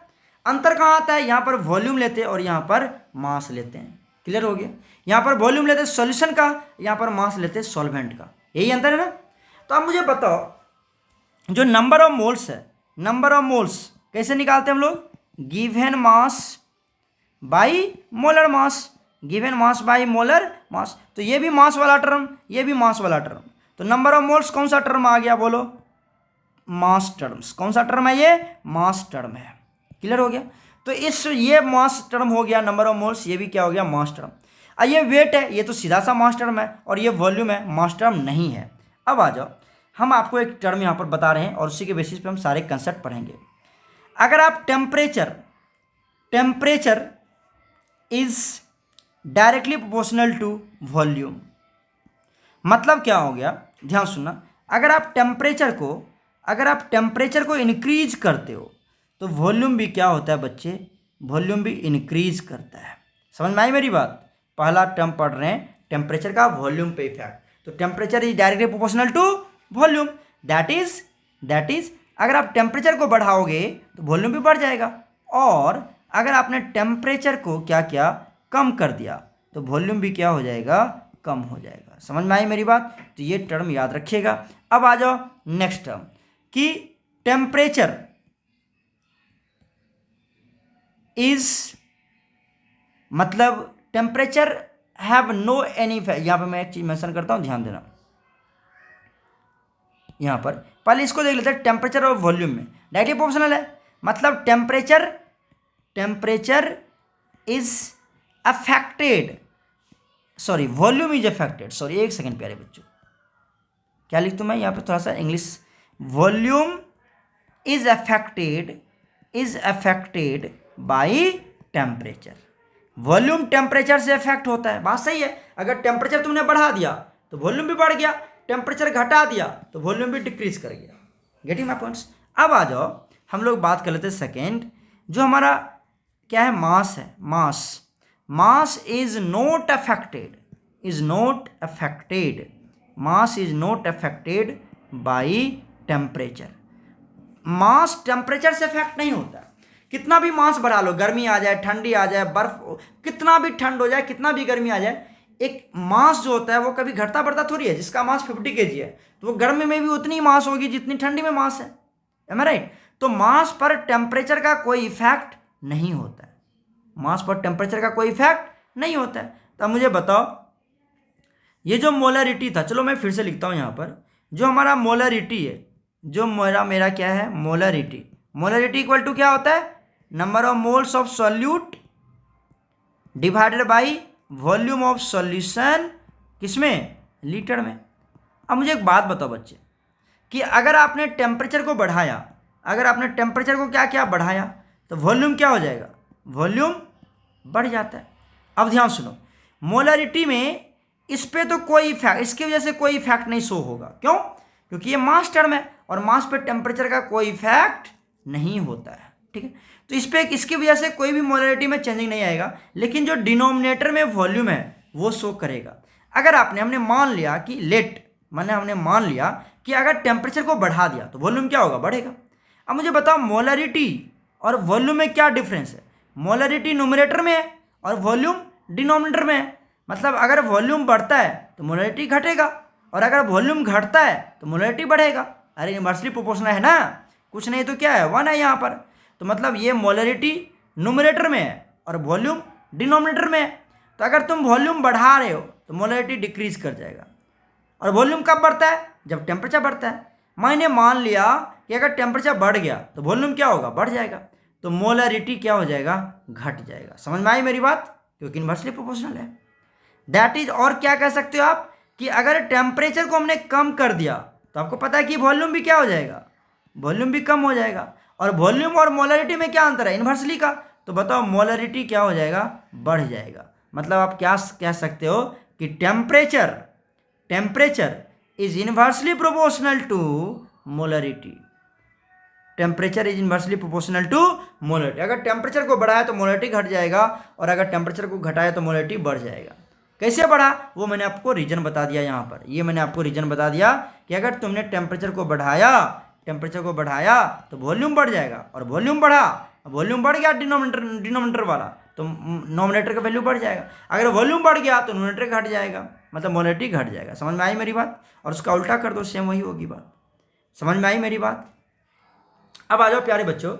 अंतर कहाँ आता है? यहाँ पर वॉल्यूम लेते हैं और यहाँ पर मास लेते हैं। क्लियर हो गया? यहाँ पर वॉल्यूम लेते हैं सॉल्यूशन का, यहाँ पर मास लेते हैं सॉल्वेंट का, यही अंतर है ना। तो अब मुझे बताओ, जो नंबर ऑफ मोल्स है, नंबर ऑफ मोल्स कैसे निकालते हैं हम लोग? Given mass by molar mass, given mass by molar mass. तो ये भी मास वाला टर्म, ये भी मास वाला टर्म। तो नंबर ऑफ मोल्स कौन सा टर्म आ गया बोलो? मास टर्म्स। कौन सा टर्म है ये? मास टर्म है। क्लियर हो गया? तो इस ये मास टर्म हो गया नंबर ऑफ मोल्स, ये भी क्या हो गया? मास टर्म। ये वेट है, ये तो सीधा सा मास टर्म है, और ये वॉल्यूम है, मास टर्म नहीं है। अब आ जाओ, हम आपको एक टर्म यहाँ पर बता रहे हैं और उसी के बेसिस पे हम सारे कंसेप्ट पढ़ेंगे। अगर आप temperature is directly proportional to volume, मतलब क्या हो गया? ध्यान सुनना। अगर आप टेम्परेचर को इंक्रीज करते हो तो वॉल्यूम भी क्या होता है बच्चे? वॉल्यूम भी इंक्रीज करता है। समझ में आई मेरी बात? पहला टर्म पढ़ रहे हैं टेम्परेचर का वॉल्यूम पे इफेक्ट। तो temperature is directly proportional to volume, that is अगर आप टेम्परेचर को बढ़ाओगे तो वॉल्यूम भी बढ़ जाएगा, और अगर आपने टेम्परेचर को क्या किया? कम कर दिया, तो वॉल्यूम भी क्या हो जाएगा? कम हो जाएगा। समझ में आई मेरी बात? तो ये टर्म याद रखिएगा। अब आ जाओ नेक्स्ट टर्म कि टेम्परेचर इज, मतलब temperature have no any effect. यहाँ पे मैं एक चीज मेंशन करता हूँ, ध्यान देना। यहाँ पर पहले इसको देख लेते हैं। टेम्परेचर और वॉल्यूम में डायरेक्टली प्रोपोर्शनल है, मतलब temperature is affected, sorry volume is affected, sorry एक सेकंड प्यारे बच्चों, क्या लिख दूँ मैं यहाँ पे? थोड़ा सा English. Volume is affected by temperature. Volume temperature से अफेक्ट होता है, बात सही है। अगर टेम्परेचर तुमने बढ़ा दिया तो वॉल्यूम भी बढ़ गया, टेम्परेचर घटा दिया तो वॉल्यूम भी डिक्रीज कर गया। Getting my points? अब आ जाओ, हम लोग बात कर लेते हैं सेकेंड, जो हमारा क्या है? मास है। Mass is not affected by temperature. Mass temperature से अफेक्ट नहीं होता। कितना भी मास बढ़ा लो, गर्मी आ जाए, ठंडी आ जाए, बर्फ, कितना भी ठंड हो जाए, कितना भी गर्मी आ जाए, एक मास जो होता है वो कभी घटता बढ़ता थोड़ी है। जिसका मास 50 kg है तो वो गर्मी में भी उतनी मास होगी जितनी ठंडी में मास है। एम आई राइट? तो मास पर टेम्परेचर का कोई इफेक्ट नहीं होता है, मास पर टेम्परेचर का कोई इफेक्ट नहीं होता है। तो मुझे बताओ, ये जो मोलरिटी था, चलो मैं फिर से लिखता हूँ यहाँ पर, जो हमारा मोलरिटी है, जो मेरा क्या है? मोलरिटी इक्वल टू क्या होता है? Number of moles of solute divided by volume of solution, किसमें? लीटर में। अब मुझे एक बात बताओ बच्चे, कि अगर आपने टेम्परेचर को बढ़ाया, अगर आपने टेम्परेचर को क्या क्या बढ़ाया, तो वॉल्यूम क्या हो जाएगा? वॉल्यूम बढ़ जाता है। अब ध्यान सुनो, मोलरिटी में इस पे तो कोई इफेक्ट, इसकी वजह से कोई इफेक्ट नहीं शो होगा। क्यों? क्योंकि ये मास टर्म है और मास पे टेम्परेचर का कोई इफेक्ट नहीं होता है। ठीक है? तो इस पे, इसकी वजह से कोई भी मोलरिटी में चेंजिंग नहीं आएगा, लेकिन जो डिनोमिनेटर में वॉल्यूम है वो शो करेगा। अगर हमने मान लिया कि हमने मान लिया कि अगर टेम्परेचर को बढ़ा दिया तो वॉल्यूम क्या होगा? बढ़ेगा। अब मुझे बताओ, मोलरिटी और वॉल्यूम में क्या डिफरेंस है? मोलरिटी न्यूमरेटर में है और वॉल्यूम डिनोमिनेटर में है। मतलब अगर वॉल्यूम बढ़ता है तो मोलरिटी घटेगा, और अगर वॉल्यूम घटता है तो मोलरिटी बढ़ेगा। अरे इनवर्सली प्रोपोर्शनल है ना, कुछ नहीं तो क्या है? 1 है यहाँ पर। तो मतलब ये मोलरिटी न्यूमरेटर में है और वॉल्यूम डिनोमिनेटर में है। तो अगर तुम वॉल्यूम बढ़ा रहे हो तो मोलरिटी डिक्रीज कर जाएगा। और वॉल्यूम कब बढ़ता है? जब टेम्परेचर बढ़ता है। मैंने मान लिया कि अगर टेम्परेचर बढ़ गया तो वॉल्यूम क्या होगा? बढ़ जाएगा। तो मोलरिटी क्या हो जाएगा? घट जाएगा। समझ में आई मेरी बात? क्योंकि इनवर्सली प्रोपोर्शनल है। दैट इज, और क्या कह सकते हो आप कि अगर टेम्परेचर को हमने कम कर दिया तो आपको पता है कि वॉल्यूम भी क्या हो जाएगा? वॉल्यूम भी कम हो जाएगा। और वॉल्यूम और मोलरिटी में क्या अंतर है? इन्वर्सली का। तो बताओ, मोलरिटी क्या हो जाएगा? बढ़ जाएगा। मतलब आप क्या कह सकते हो कि temperature is inversely proportional to molarity. Temperature is inversely proportional to molarity. अगर टेम्परेचर को बढ़ाया तो मोलरिटी घट जाएगा, और अगर टेम्परेचर को घटाया तो मोलरिटी बढ़ जाएगा। कैसे बढ़ा वो मैंने आपको रीजन बता दिया यहाँ पर। ये मैंने आपको रीजन बता दिया कि अगर तुमने टेम्परेचर को बढ़ाया तो वॉल्यूम बढ़ जाएगा, और वॉल्यूम बढ़ गया डिनोमिनेटर वाला, तो नोमिनेटर का वैल्यू बढ़ जाएगा। अगर वॉल्यूम बढ़ गया तो नोमिनेटर घट जाएगा, मतलब मोलरिटी घट जाएगा। समझ में आई मेरी बात? और उसका उल्टा कर दो, सेम वही होगी बात। समझ में आई मेरी बात? अब आ जाओ प्यारे बच्चों,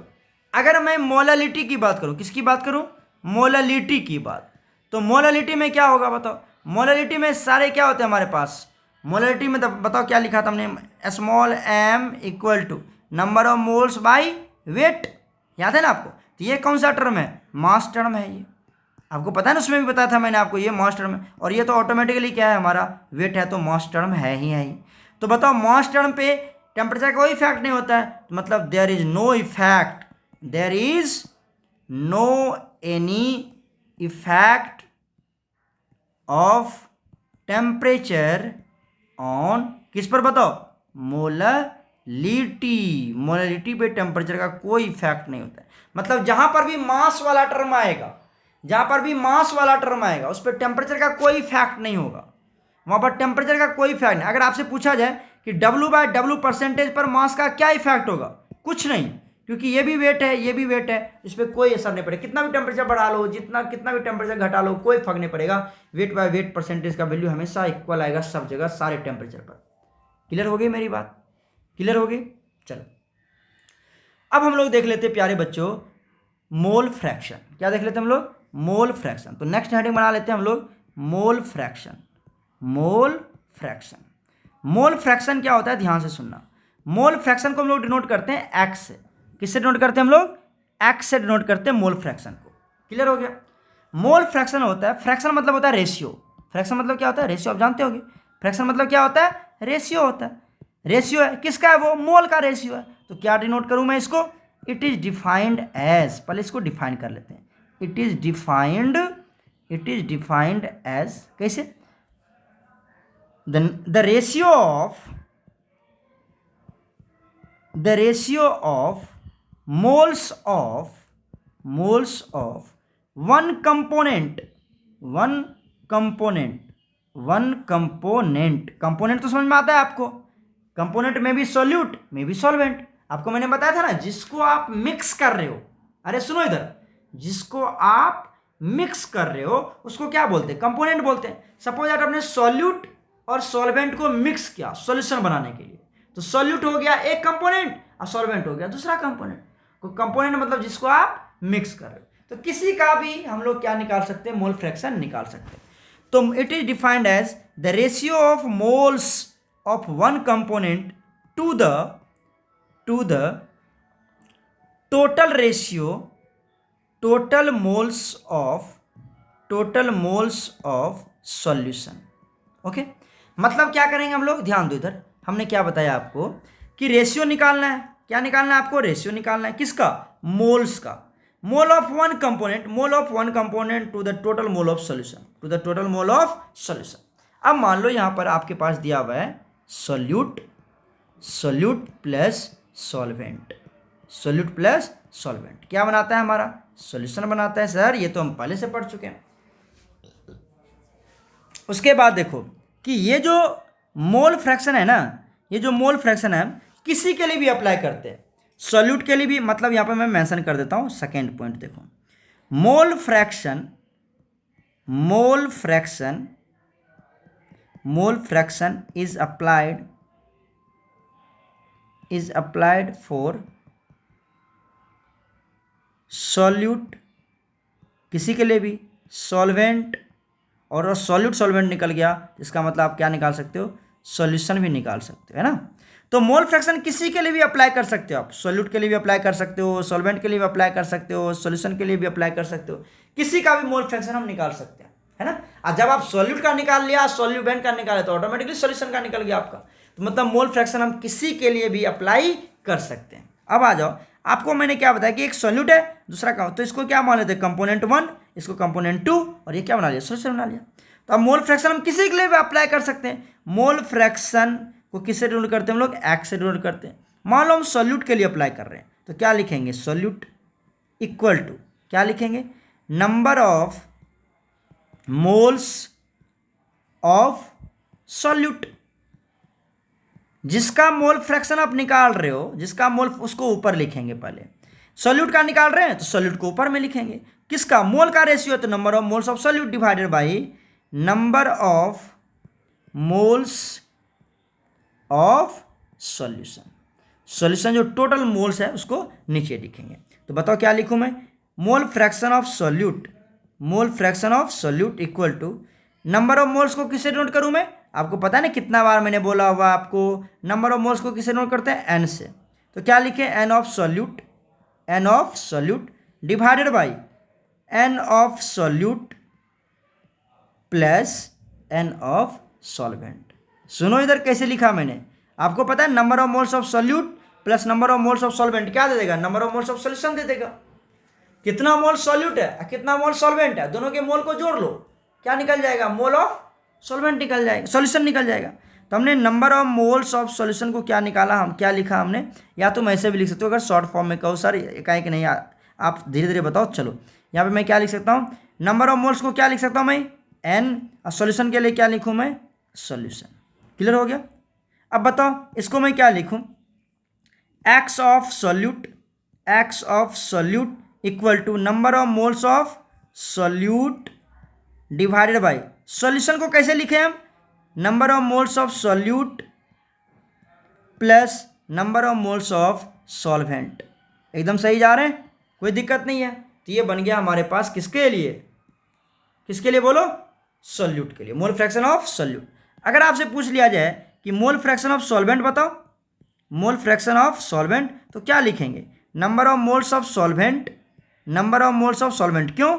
अगर मैं मोलालिटी की बात करूं, किसकी बात करूं? मोलालिटी की बात। तो मोलालिटी में क्या होगा बताओ? मोलालिटी में सारे क्या होते हैं हमारे पास? मोलालिटी में बताओ क्या लिखा था हमने? Small m equal to number of moles by weight. याद है ना आपको? तो ये कौन सा टर्म है? मास टर्म है। ये आपको पता है ना, उसमें भी बताया था मैंने आपको, ये मास टर्म है। और ये तो ऑटोमेटिकली क्या है हमारा? वेट है, तो मास टर्म है ही। तो बताओ मास टर्म पे टेम्परेचर का कोई इफेक्ट नहीं होता है, मतलब there is no effect, there is no any effect of temperature on, किस पर बताओ? मोलालिटी। मोलालिटी पे टेम्परेचर का कोई इफेक्ट नहीं होता है। मतलब जहां पर भी मास वाला टर्म आएगा, उस पर टेम्परेचर का कोई इफेक्ट नहीं होगा। वहां पर टेम्परेचर का कोई इफेक्ट नहीं। अगर आपसे पूछा जाए कि W/W परसेंटेज पर मास का क्या इफेक्ट होगा? कुछ नहीं, क्योंकि ये भी वेट है, इस पर कोई असर नहीं पड़ेगा। कितना भी टेम्परेचर बढ़ा लो, कितना भी टेम्परेचर घटा लो, कोई फर्क नहीं पड़ेगा। वेट बाय वेट परसेंटेज का वैल्यू हमेशा इक्वल आएगा सब जगह, सारे टेम्परेचर पर। क्लियर हो गई मेरी बात? क्लियर हो गई? चलो अब हम लोग देख लेते प्यारे बच्चों मोल फ्रैक्शन। क्या देख लेते हम लोग? Mole fraction. तो नेक्स्ट हेडिंग बना लेते हैं हम लोग मोल फ्रैक्शन। मोल फ्रैक्शन क्या होता है? ध्यान से सुनना। मोल फ्रैक्शन को हम लोग डिनोट करते हैं एक्स से। किससे डिनोट करते हैं हम लोग? एक्स से डिनोट करते हैं मोल फ्रैक्शन को। क्लियर हो गया? मोल फ्रैक्शन होता है, फ्रैक्शन मतलब होता है रेशियो। फ्रैक्शन मतलब क्या होता है? रेशियो। आप जानते होगे फ्रैक्शन मतलब क्या होता है? रेशियो होता है। रेशियो है, किसका है वो? मोल का रेशियो है। तो क्या डिनोट करूं मैं इसको? इट इज डिफाइंड एज, पहले इसको डिफाइन कर लेते हैं। इट इज डिफाइंड एज, कैसे? the ratio of moles of one component तो समझ में आता है आपको? कंपोनेंट में भी सॉल्यूट में भी सॉल्वेंट। आपको मैंने बताया था ना, जिसको आप मिक्स कर रहे हो, अरे सुनो इधर, जिसको आप मिक्स कर रहे हो उसको क्या बोलते हैं? कंपोनेंट बोलते हैं। सपोज दैट आपने सॉल्यूट और सॉल्वेंट को मिक्स किया सॉल्यूशन बनाने के लिए, तो सॉल्यूट हो गया एक कंपोनेंट और सॉल्वेंट हो गया दूसरा कंपोनेंट। कंपोनेंट मतलब जिसको आप मिक्स कर रहे हो। तो किसी का भी हम लोग क्या निकाल सकते हैं? मोल फ्रैक्शन निकाल सकते हैं। तो it is defined as the ratio of moles of one component to the total ratio total moles of solution. Okay, मतलब क्या करेंगे हम लोग? ध्यान दो इधर, हमने क्या बताया आपको कि रेशियो निकालना है। क्या निकालना है आपको? रेशियो निकालना है। किसका? मोल्स का। Mole of one component to the total mole of solution. अब मान लो यहां पर आपके पास दिया हुआ है सॉल्यूट प्लस सॉल्वेंट। क्या बनाता है हमारा? सॉल्यूशन बनाता है। सर ये तो हम पहले से पढ़ चुके हैं। उसके बाद देखो कि ये जो मोल फ्रैक्शन है ना, ये जो मोल फ्रैक्शन है किसी के लिए भी अप्लाई करते हैं, सॉल्यूट के लिए भी। मतलब यहाँ पर मैं मेंशन कर देता हूँ सेकेंड पॉइंट, देखो mole fraction is applied for solute, किसी के लिए भी सॉल्वेंट, और सॉल्वेंट निकल गया, इसका मतलब आप क्या निकाल सकते हो? सॉल्यूशन भी निकाल सकते हो, है ना। तो मोल फ्रैक्शन किसी के लिए भी अप्लाई कर सकते हो आप। सॉल्यूट के लिए भी अप्लाई कर सकते हो, सॉल्वेंट के लिए भी अप्लाई कर सकते हो, सॉल्यूशन के लिए भी अप्लाई कर सकते हो। किसी का भी मोल फ्रैक्शन हम निकाल सकते हैं, है ना। और जब आप सॉल्यूट का निकाल लिया, सॉल्यूवेंट का निकाले, तो ऑटोमेटिकली सॉल्यूशन का निकल गया आपका। तो मतलब मोल फ्रैक्शन हम किसी के लिए भी अप्लाई कर सकते हैं। अब आ जाओ, आपको मैंने क्या बताया कि एक सॉल्यूट है, दूसरा का, तो इसको क्या मान लेते हैं? कंपोनेंट 1, इसको कंपोनेंट 2, और ये क्या बना लिया? सॉल्यूशन बना लिया। तो अब मोल फ्रैक्शन हम किसी के लिए भी अप्लाई कर सकते हैं। मोल फ्रैक्शन को किससे डिनोट करते हैं हम लोग? एक्स से डिनोट करते हैं। मान लो हम सॉल्यूट के लिए अप्लाई कर रहे हैं तो क्या लिखेंगे? सॉल्यूट इक्वल टू क्या लिखेंगे? Number of moles of solute. जिसका मोल फ्रैक्शन आप निकाल रहे हो, जिसका मोल, उसको ऊपर लिखेंगे पहले। सॉल्यूट का निकाल रहे हैं तो सॉल्यूट को ऊपर में लिखेंगे। किसका? मोल का रेशियो है तो number of moles of solute divided by number of moles of solution. Solution जो टोटल मोल्स है उसको नीचे लिखेंगे। तो बताओ क्या लिखूं मैं? Mole fraction of solute, mole fraction of solute equal to number of moles को किससे डिनोट करूं मैं? आपको पता है ना कितना बार मैंने बोला हुआ आपको, नंबर ऑफ मोल्स को किससे डिनोट करते हैं? एन से। तो क्या लिखे? N of solute, n of solute divided by n of solute plus n of solvent. सुनो इधर कैसे लिखा मैंने, आपको पता है number of moles of solute plus number of moles of solvent क्या दे देगा? Number of moles of solution दे देगा। कितना मोल सॉल्यूट है, कितना मोल सॉल्वेंट है, दोनों के मोल को जोड़ लो, क्या निकल जाएगा? मोल ऑफ सॉल्वेंट निकल जाएगा, सॉल्यूशन निकल जाएगा। तो हमने number of moles of solution को क्या निकाला, हम क्या लिखा हमने? या तो मैं ऐसे भी लिख सकते हो, अगर शॉर्ट फॉर्म में कहो सर एकाएक नहीं, आप धीरे धीरे बताओ। चलो यहाँ पे मैं क्या लिख सकता हूँ? नंबर ऑफ मोल्स को क्या लिख सकता हूँ मैं? एन। और सॉल्यूशन के लिए क्या लिखूँ मैं? सॉल्यूशन। क्लियर हो गया? अब बताओ इसको मैं क्या लिखूँ? X of solute, X of solute equal to number of moles of solute divided by solution को कैसे लिखे हम? Number of moles of solute plus number of moles of solvent. एकदम सही जा रहे हैं, कोई दिक्कत नहीं है। तो ये बन गया हमारे पास किसके लिए? किसके लिए बोलो? सॉल्यूट के लिए, मोल फ्रैक्शन ऑफ सॉल्यूट। अगर आपसे पूछ लिया जाए कि मोल फ्रैक्शन ऑफ सॉल्वेंट बताओ, मोल फ्रैक्शन ऑफ सॉल्वेंट, तो क्या लिखेंगे? Number of moles of solvent, number of moles of solvent. क्यों?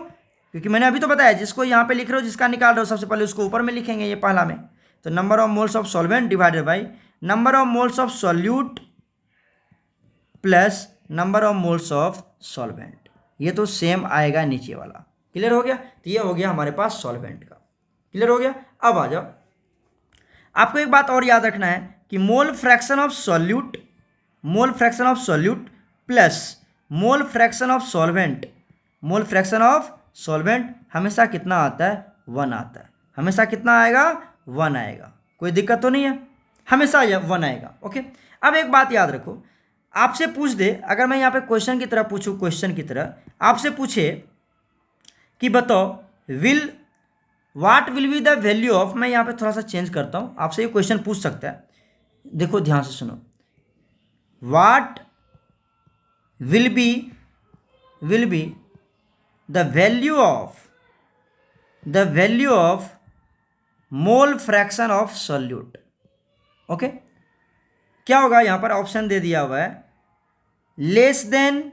क्योंकि मैंने अभी तो बताया जिसको यहाँ पे लिख रहे हो, जिसका निकाल रहे हो, सबसे पहले उसको ऊपर में लिखेंगे, ये पहला में। तो number of moles of solvent divided by number of moles of solute plus number of moles of solvent. ये तो सेम आएगा नीचे वाला। क्लियर हो गया? तो ये हो गया हमारे पास सॉल्वेंट का। क्लियर हो गया? अब आ जाओ, आपको एक बात और याद रखना है कि मोल fraction of solute, mole fraction of solute plus mole fraction of solvent, mole fraction of solvent हमेशा कितना आता है? 1 आता है। हमेशा कितना आएगा? 1 आएगा। कोई दिक्कत तो नहीं है, हमेशा 1 आएगा। ओके। अब एक बात याद रखो, आपसे पूछ दे, अगर मैं यहाँ पे क्वेश्चन की तरह पूछूँ, क्वेश्चन की तरह आपसे पूछे कि बताओ what will be the value of, मैं यहाँ पे थोड़ा सा चेंज करता हूँ, आपसे ये क्वेश्चन पूछ सकता है। देखो ध्यान से सुनो, what will be the value of mole fraction of solute. Okay, क्या होगा? यहाँ पर ऑप्शन दे दिया हुआ है लेस देन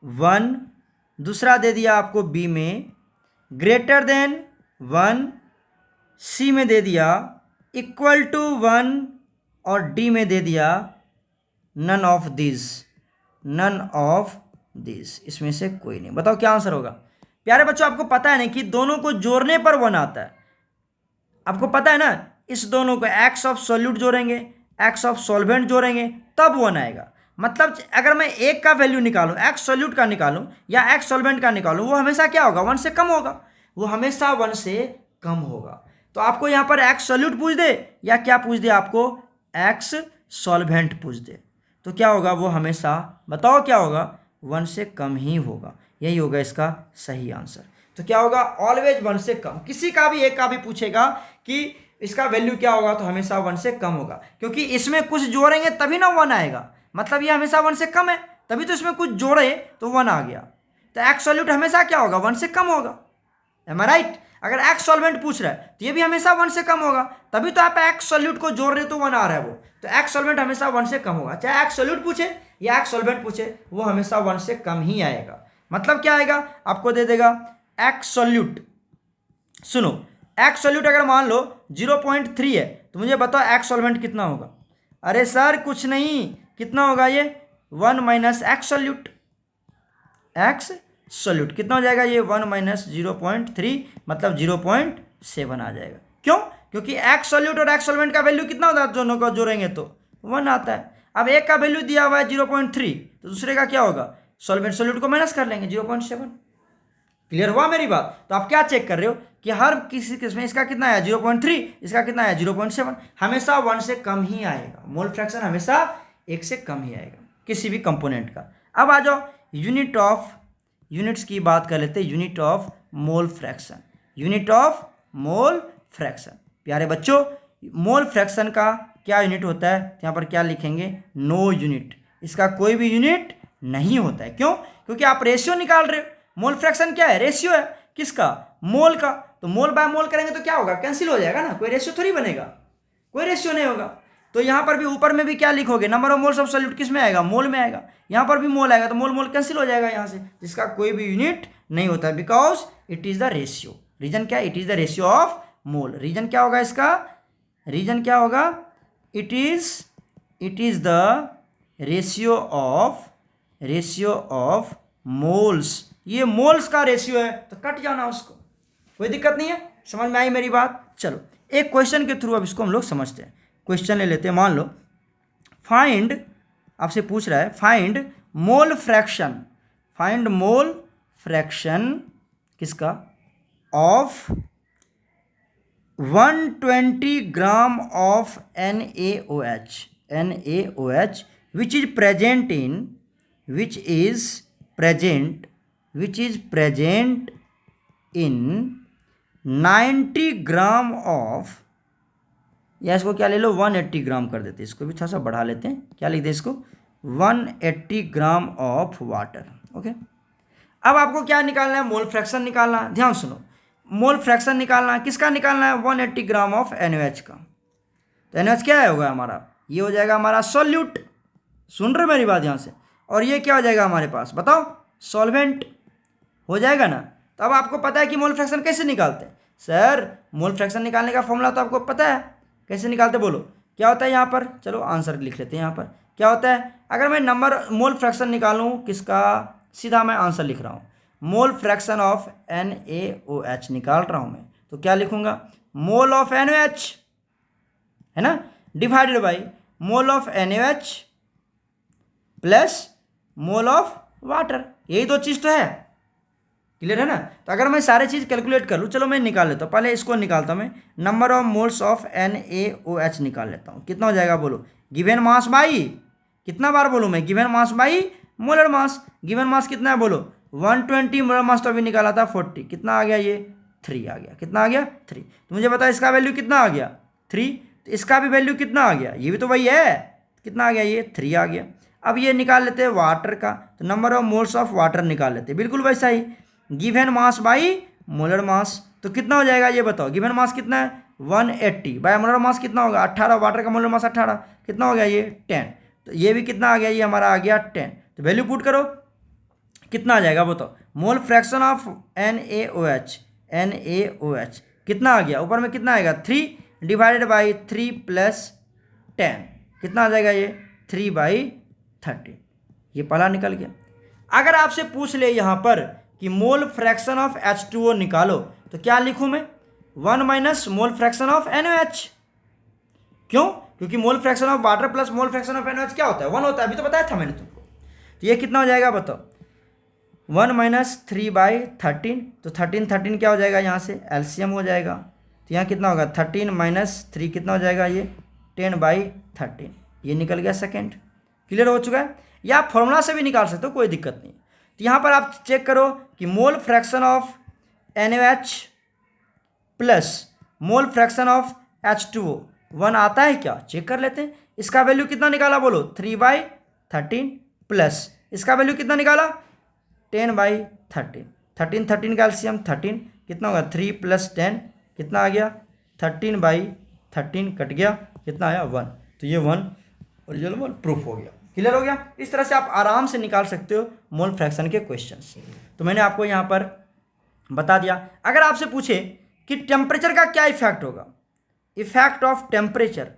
1, दूसरा दे दिया आपको बी में ग्रेटर देन 1, सी में दे दिया इक्वल टू 1 और डी में दे दिया none of this, none of this. इसमें से कोई नहीं। बताओ क्या आंसर होगा? प्यारे बच्चों, आपको पता है ना कि दोनों को जोड़ने पर 1 आता है। आपको पता है ना, इस दोनों को एक्स ऑफ सॉल्यूट जोड़ेंगे, एक्स ऑफ सॉल्वेंट जोड़ेंगे, तब 1 आएगा। मतलब अगर मैं एक का वैल्यू निकालूं, एक्स सॉल्यूट का निकालूं या एक्स सॉल्वेंट का निकालूं, वो हमेशा क्या होगा? 1 से कम होगा। वो हमेशा 1 से कम होगा। तो आपको यहाँ पर एक्स सॉल्यूट पूछ दे या क्या पूछ दे? आपको एक्स सॉल्वेंट पूछ दे, तो क्या होगा? वो हमेशा, बताओ क्या होगा? 1 से कम ही होगा। यही होगा इसका सही आंसर। तो क्या होगा? ऑलवेज 1 से कम। किसी का भी, एक का भी पूछेगा कि इसका वैल्यू क्या होगा, तो हमेशा 1 से कम होगा, क्योंकि इसमें कुछ जोड़ेंगे तभी ना 1 आएगा। मतलब ये हमेशा 1 से कम है, तभी तो इसमें कुछ जोड़े तो 1 आ गया। तो एक्स सॉल्यूट हमेशा क्या होगा? 1 से कम होगा। एम आई राइट? अगर एक्स सॉल्वेंट पूछ रहा है तो ये भी हमेशा 1 से कम होगा, तभी तो आप एक्स सॉल्यूट को जोड़ रहे हो तो 1 आ रहा है वो। तो एक्स सॉल्वेंट हमेशा 1 से कम होगा, चाहे एक्स सॉल्यूट पूछे या एक्स सॉल्वेंट पूछे, वो हमेशा 1 से कम ही आएगा। मतलब क्या आएगा? आपको दे देगा एक्स सॉल्यूट। सुनो, एक्स सॉल्यूट अगर मान लो 0.3 है, तो मुझे बताओ एक्स सॉल्वेंट कितना होगा? अरे सर कुछ नहीं, कितना होगा ये? 1 माइनस एक्स सॉल्यूट। एक्स कितना हो जाएगा ये? 1 माइनस 0.3 मतलब 0.7 आ जाएगा। क्यों? क्योंकि एक्स सॉल्यूट और एक्स सॉल्वेंट का वैल्यू कितना होता है, दोनों को जोड़ेंगे तो 1 आता है। अब एक का वैल्यू दिया हुआ है 0.3, तो दूसरे का क्या होगा, सॉल्वेंट सॉल्यूट को माइनस कर लेंगे 0.7। क्लियर हुआ मेरी बात। तो आप क्या चेक कर रहे हो कि हर किसी केस में इसका कितना है 0.3, इसका कितना है 0.7, हमेशा 1 से कम ही आएगा। मोल फ्रैक्शन हमेशा 1 से कम ही आएगा किसी भी कंपोनेंट का। अब आ जाओ यूनिट्स की बात कर लेते हैं। Unit of mole fraction, unit of mole fraction. प्यारे बच्चों, मोल फ्रैक्शन का क्या यूनिट होता है, यहाँ पर क्या लिखेंगे, नो यूनिट। इसका कोई भी यूनिट नहीं होता है। क्यों? क्योंकि आप रेशियो निकाल रहे हो। मोल फ्रैक्शन क्या है, रेशियो है। किसका, मोल का। तो मोल बाय मोल करेंगे तो क्या होगा, कैंसिल हो जाएगा ना, कोई रेशियो थोड़ी बनेगा, कोई रेशियो नहीं होगा। तो यहाँ पर भी ऊपर में भी क्या लिखोगे, number of moles of solute किस में आएगा, मोल में आएगा। यहाँ पर भी मोल आएगा तो मोल मोल कैंसिल हो जाएगा यहाँ से, जिसका कोई भी यूनिट नहीं होता है, because it is the ratio. Reason क्या, it is the ratio of mole. Reason क्या होगा इसका, रीजन क्या होगा, it is the ratio of moles. ये मोल्स का रेशियो है तो कट जाना उसको, कोई दिक्कत नहीं है। समझ में आई मेरी बात। चलो एक क्वेश्चन के थ्रू अब इसको हम लोग समझते हैं। क्वेश्चन ले लेते हैं। मान लो फाइंड, आपसे पूछ रहा है find mole fraction, find mole fraction किसका, of 120 gram of NaOH which is present in 90 gram of, या इसको क्या ले लो 180 ग्राम कर देते हैं, इसको भी थोड़ा सा बढ़ा लेते हैं, क्या लिखते हैं इसको 180 ग्राम ऑफ वाटर। ओके, अब आपको क्या निकालना है, मोल फ्रैक्शन निकालना है। ध्यान सुनो, मोल फ्रैक्शन निकालना है, किसका निकालना है, 180 ग्राम ऑफ NaOH का। तो NaOH क्या होगा हमारा, ये हो जाएगा हमारा सॉल्यूट। सुन रहे मेरी बात यहाँ से। और ये क्या हो जाएगा हमारे पास, बताओ, सॉल्वेंट हो जाएगा ना। तो अब आपको पता है कि मोल फ्रैक्शन कैसे निकालते हैं। सर मोल फ्रैक्शन निकालने का फॉर्मूला तो आपको पता है, कैसे निकालते, बोलो क्या होता है यहाँ पर। चलो आंसर लिख लेते हैं। यहाँ पर क्या होता है, अगर मैं नंबर मोल फ्रैक्शन निकालूँ किसका, सीधा मैं आंसर लिख रहा हूँ, मोल फ्रैक्शन ऑफ NaOH निकाल रहा हूँ मैं, तो क्या लिखूँगा, मोल ऑफ NaOH है ना, divided by mole of NaOH plus mole of water. यही दो चीज़ तो है, क्लियर है ना। तो अगर मैं सारे चीज़ कैलकुलेट कर लूँ, चलो मैं निकाल लेता हूँ। पहले इसको निकालता हूँ मैं, number of moles of NaOH निकाल लेता हूँ। कितना हो जाएगा बोलो, गिवन मास बाई, कितना बार बोलूँ मैं, given mass by molar mass. Given mass कितना है बोलो 120, मोलर मास तो अभी निकाला था 40, कितना आ गया ये 3 आ गया। कितना आ गया 3। तो मुझे बता इसका वैल्यू कितना आ गया 3, तो इसका भी वैल्यू कितना आ गया, ये भी तो वही है, कितना आ गया ये 3 आ गया। अब ये निकाल लेते हैं वाटर का, तो number of moles of water निकाल लेते हैं, बिल्कुल वैसा ही, given mass by molar mass. तो कितना हो जाएगा ये बताओ, गिवन मास कितना है 180 बाय मोलर मास कितना होगा 18, वाटर का मोलर मास 18, कितना हो गया ये 10। तो ये भी कितना आ गया, ये हमारा आ गया 10। तो वैल्यू पुट करो, कितना आ जाएगा बताओ, मोल फ्रैक्शन ऑफ NaOH कितना आ गया, ऊपर में कितना आएगा 3 डिवाइडेड बाई 3 प्लस 10, कितना आ जाएगा ये 3/30। ये पहला निकल गया। अगर आपसे पूछ ले यहाँ पर कि मोल फ्रैक्शन ऑफ H2O निकालो, तो क्या लिखूँ मैं, 1 minus mole fraction of NaOH। क्यों, क्योंकि मोल fraction of water plus mole fraction of NaOH क्या होता है 1 होता है, अभी तो बताया था मैंने तुमको। तो ये कितना हो जाएगा बताओ, 1 माइनस 3/13, तो 13 क्या हो जाएगा, यहाँ से LCM हो जाएगा। तो यहाँ कितना होगा 13 माइनस 3 कितना हो जाएगा ये 10/13, ये निकल गया सेकेंड। क्लियर हो चुका है। या आप फॉर्मूला से भी निकाल सकते हो, कोई दिक्कत नहीं। तो यहाँ पर आप चेक करो कि मोल fraction of NaOH plus mole fraction of H2O 1 आता है क्या, चेक कर लेते हैं। इसका वैल्यू कितना निकाला बोलो 3/13 प्लस इसका वैल्यू कितना निकाला 10/13, 13 का एलसीएम 13 कितना होगा 3 प्लस 10 कितना आ गया 13/13 कट गया, कितना आया 1। तो ये 1 ओरिजिनल 1 प्रूफ हो गया। क्लियर हो गया। इस तरह से आप आराम से निकाल सकते हो मोल फ्रैक्शन के क्वेश्चंस। तो मैंने आपको यहाँ पर बता दिया। अगर आपसे पूछे कि टेम्परेचर का क्या इफेक्ट होगा, effect of temperature,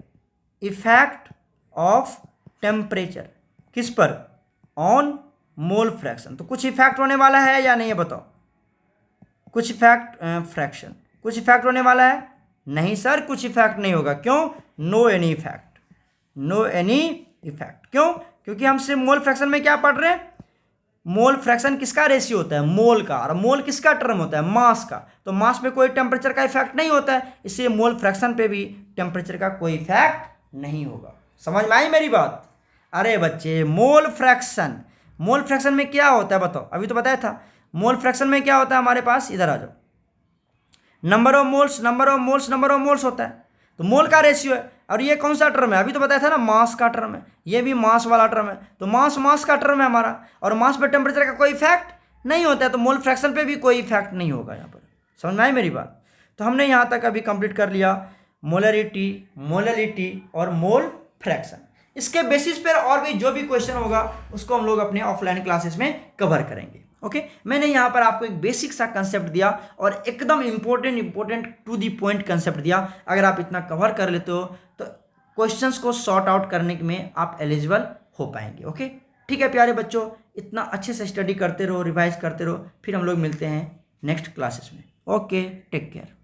effect of temperature किस पर, ऑन मोल फ्रैक्शन, तो कुछ इफेक्ट होने वाला है या नहीं है बताओ, कुछ इफेक्ट फ्रैक्शन कुछ इफेक्ट होने वाला है नहीं सर कुछ इफेक्ट नहीं होगा। क्यों? No any effect, no any effect. क्यों? क्योंकि हम सिर्फ मोल फ्रैक्शन में क्या पढ़ रहे हैं? मोल फ्रैक्शन किसका रेशियो होता है? मोल का। और मोल किसका टर्म होता है? मास का। तो मास पे कोई टेम्परेचर का इफेक्ट नहीं होता है, इसलिए मोल फ्रैक्शन पे भी टेम्परेचर का कोई इफेक्ट नहीं होगा। समझ में आई मेरी बात? अरे बच्चे, मोल फ्रैक्शन, मोल फ्रैक्शन में क्या होता है बताओ? अभी तो बताया था। मोल फ्रैक्शन में क्या होता है हमारे पास? इधर आ जाओ। Number of moles, number of moles, number of moles होता है। तो मोल का रेशियो है। और ये कौन सा टर्म है? अभी तो बताया था ना, मास का टर्म है। ये भी मास वाला टर्म है। तो मास मास का टर्म है हमारा, और मास पे टेम्परेचर का कोई इफेक्ट नहीं होता है, तो मोल फ्रैक्शन पे भी कोई इफेक्ट नहीं होगा यहाँ पर। समझ में आई मेरी बात? तो हमने यहाँ तक अभी कंप्लीट कर लिया मोलरिटी, मोललिटी और मोल फ्रैक्शन। इसके बेसिस पर और भी जो भी क्वेश्चन होगा उसको हम लोग अपने ऑफलाइन क्लासेस में कवर करेंगे। ओके, मैंने यहाँ पर आपको एक बेसिक सा कंसेप्ट दिया और एकदम important to the point concept दिया। अगर आप इतना कवर कर लेते हो तो क्वेश्चंस को सॉर्ट आउट करने में आप एलिजिबल हो पाएंगे। ओके, ठीक है प्यारे बच्चों, इतना अच्छे से स्टडी करते रहो, रिवाइज करते रहो, फिर हम लोग मिलते हैं नेक्स्ट क्लासेस में। Okay, take care.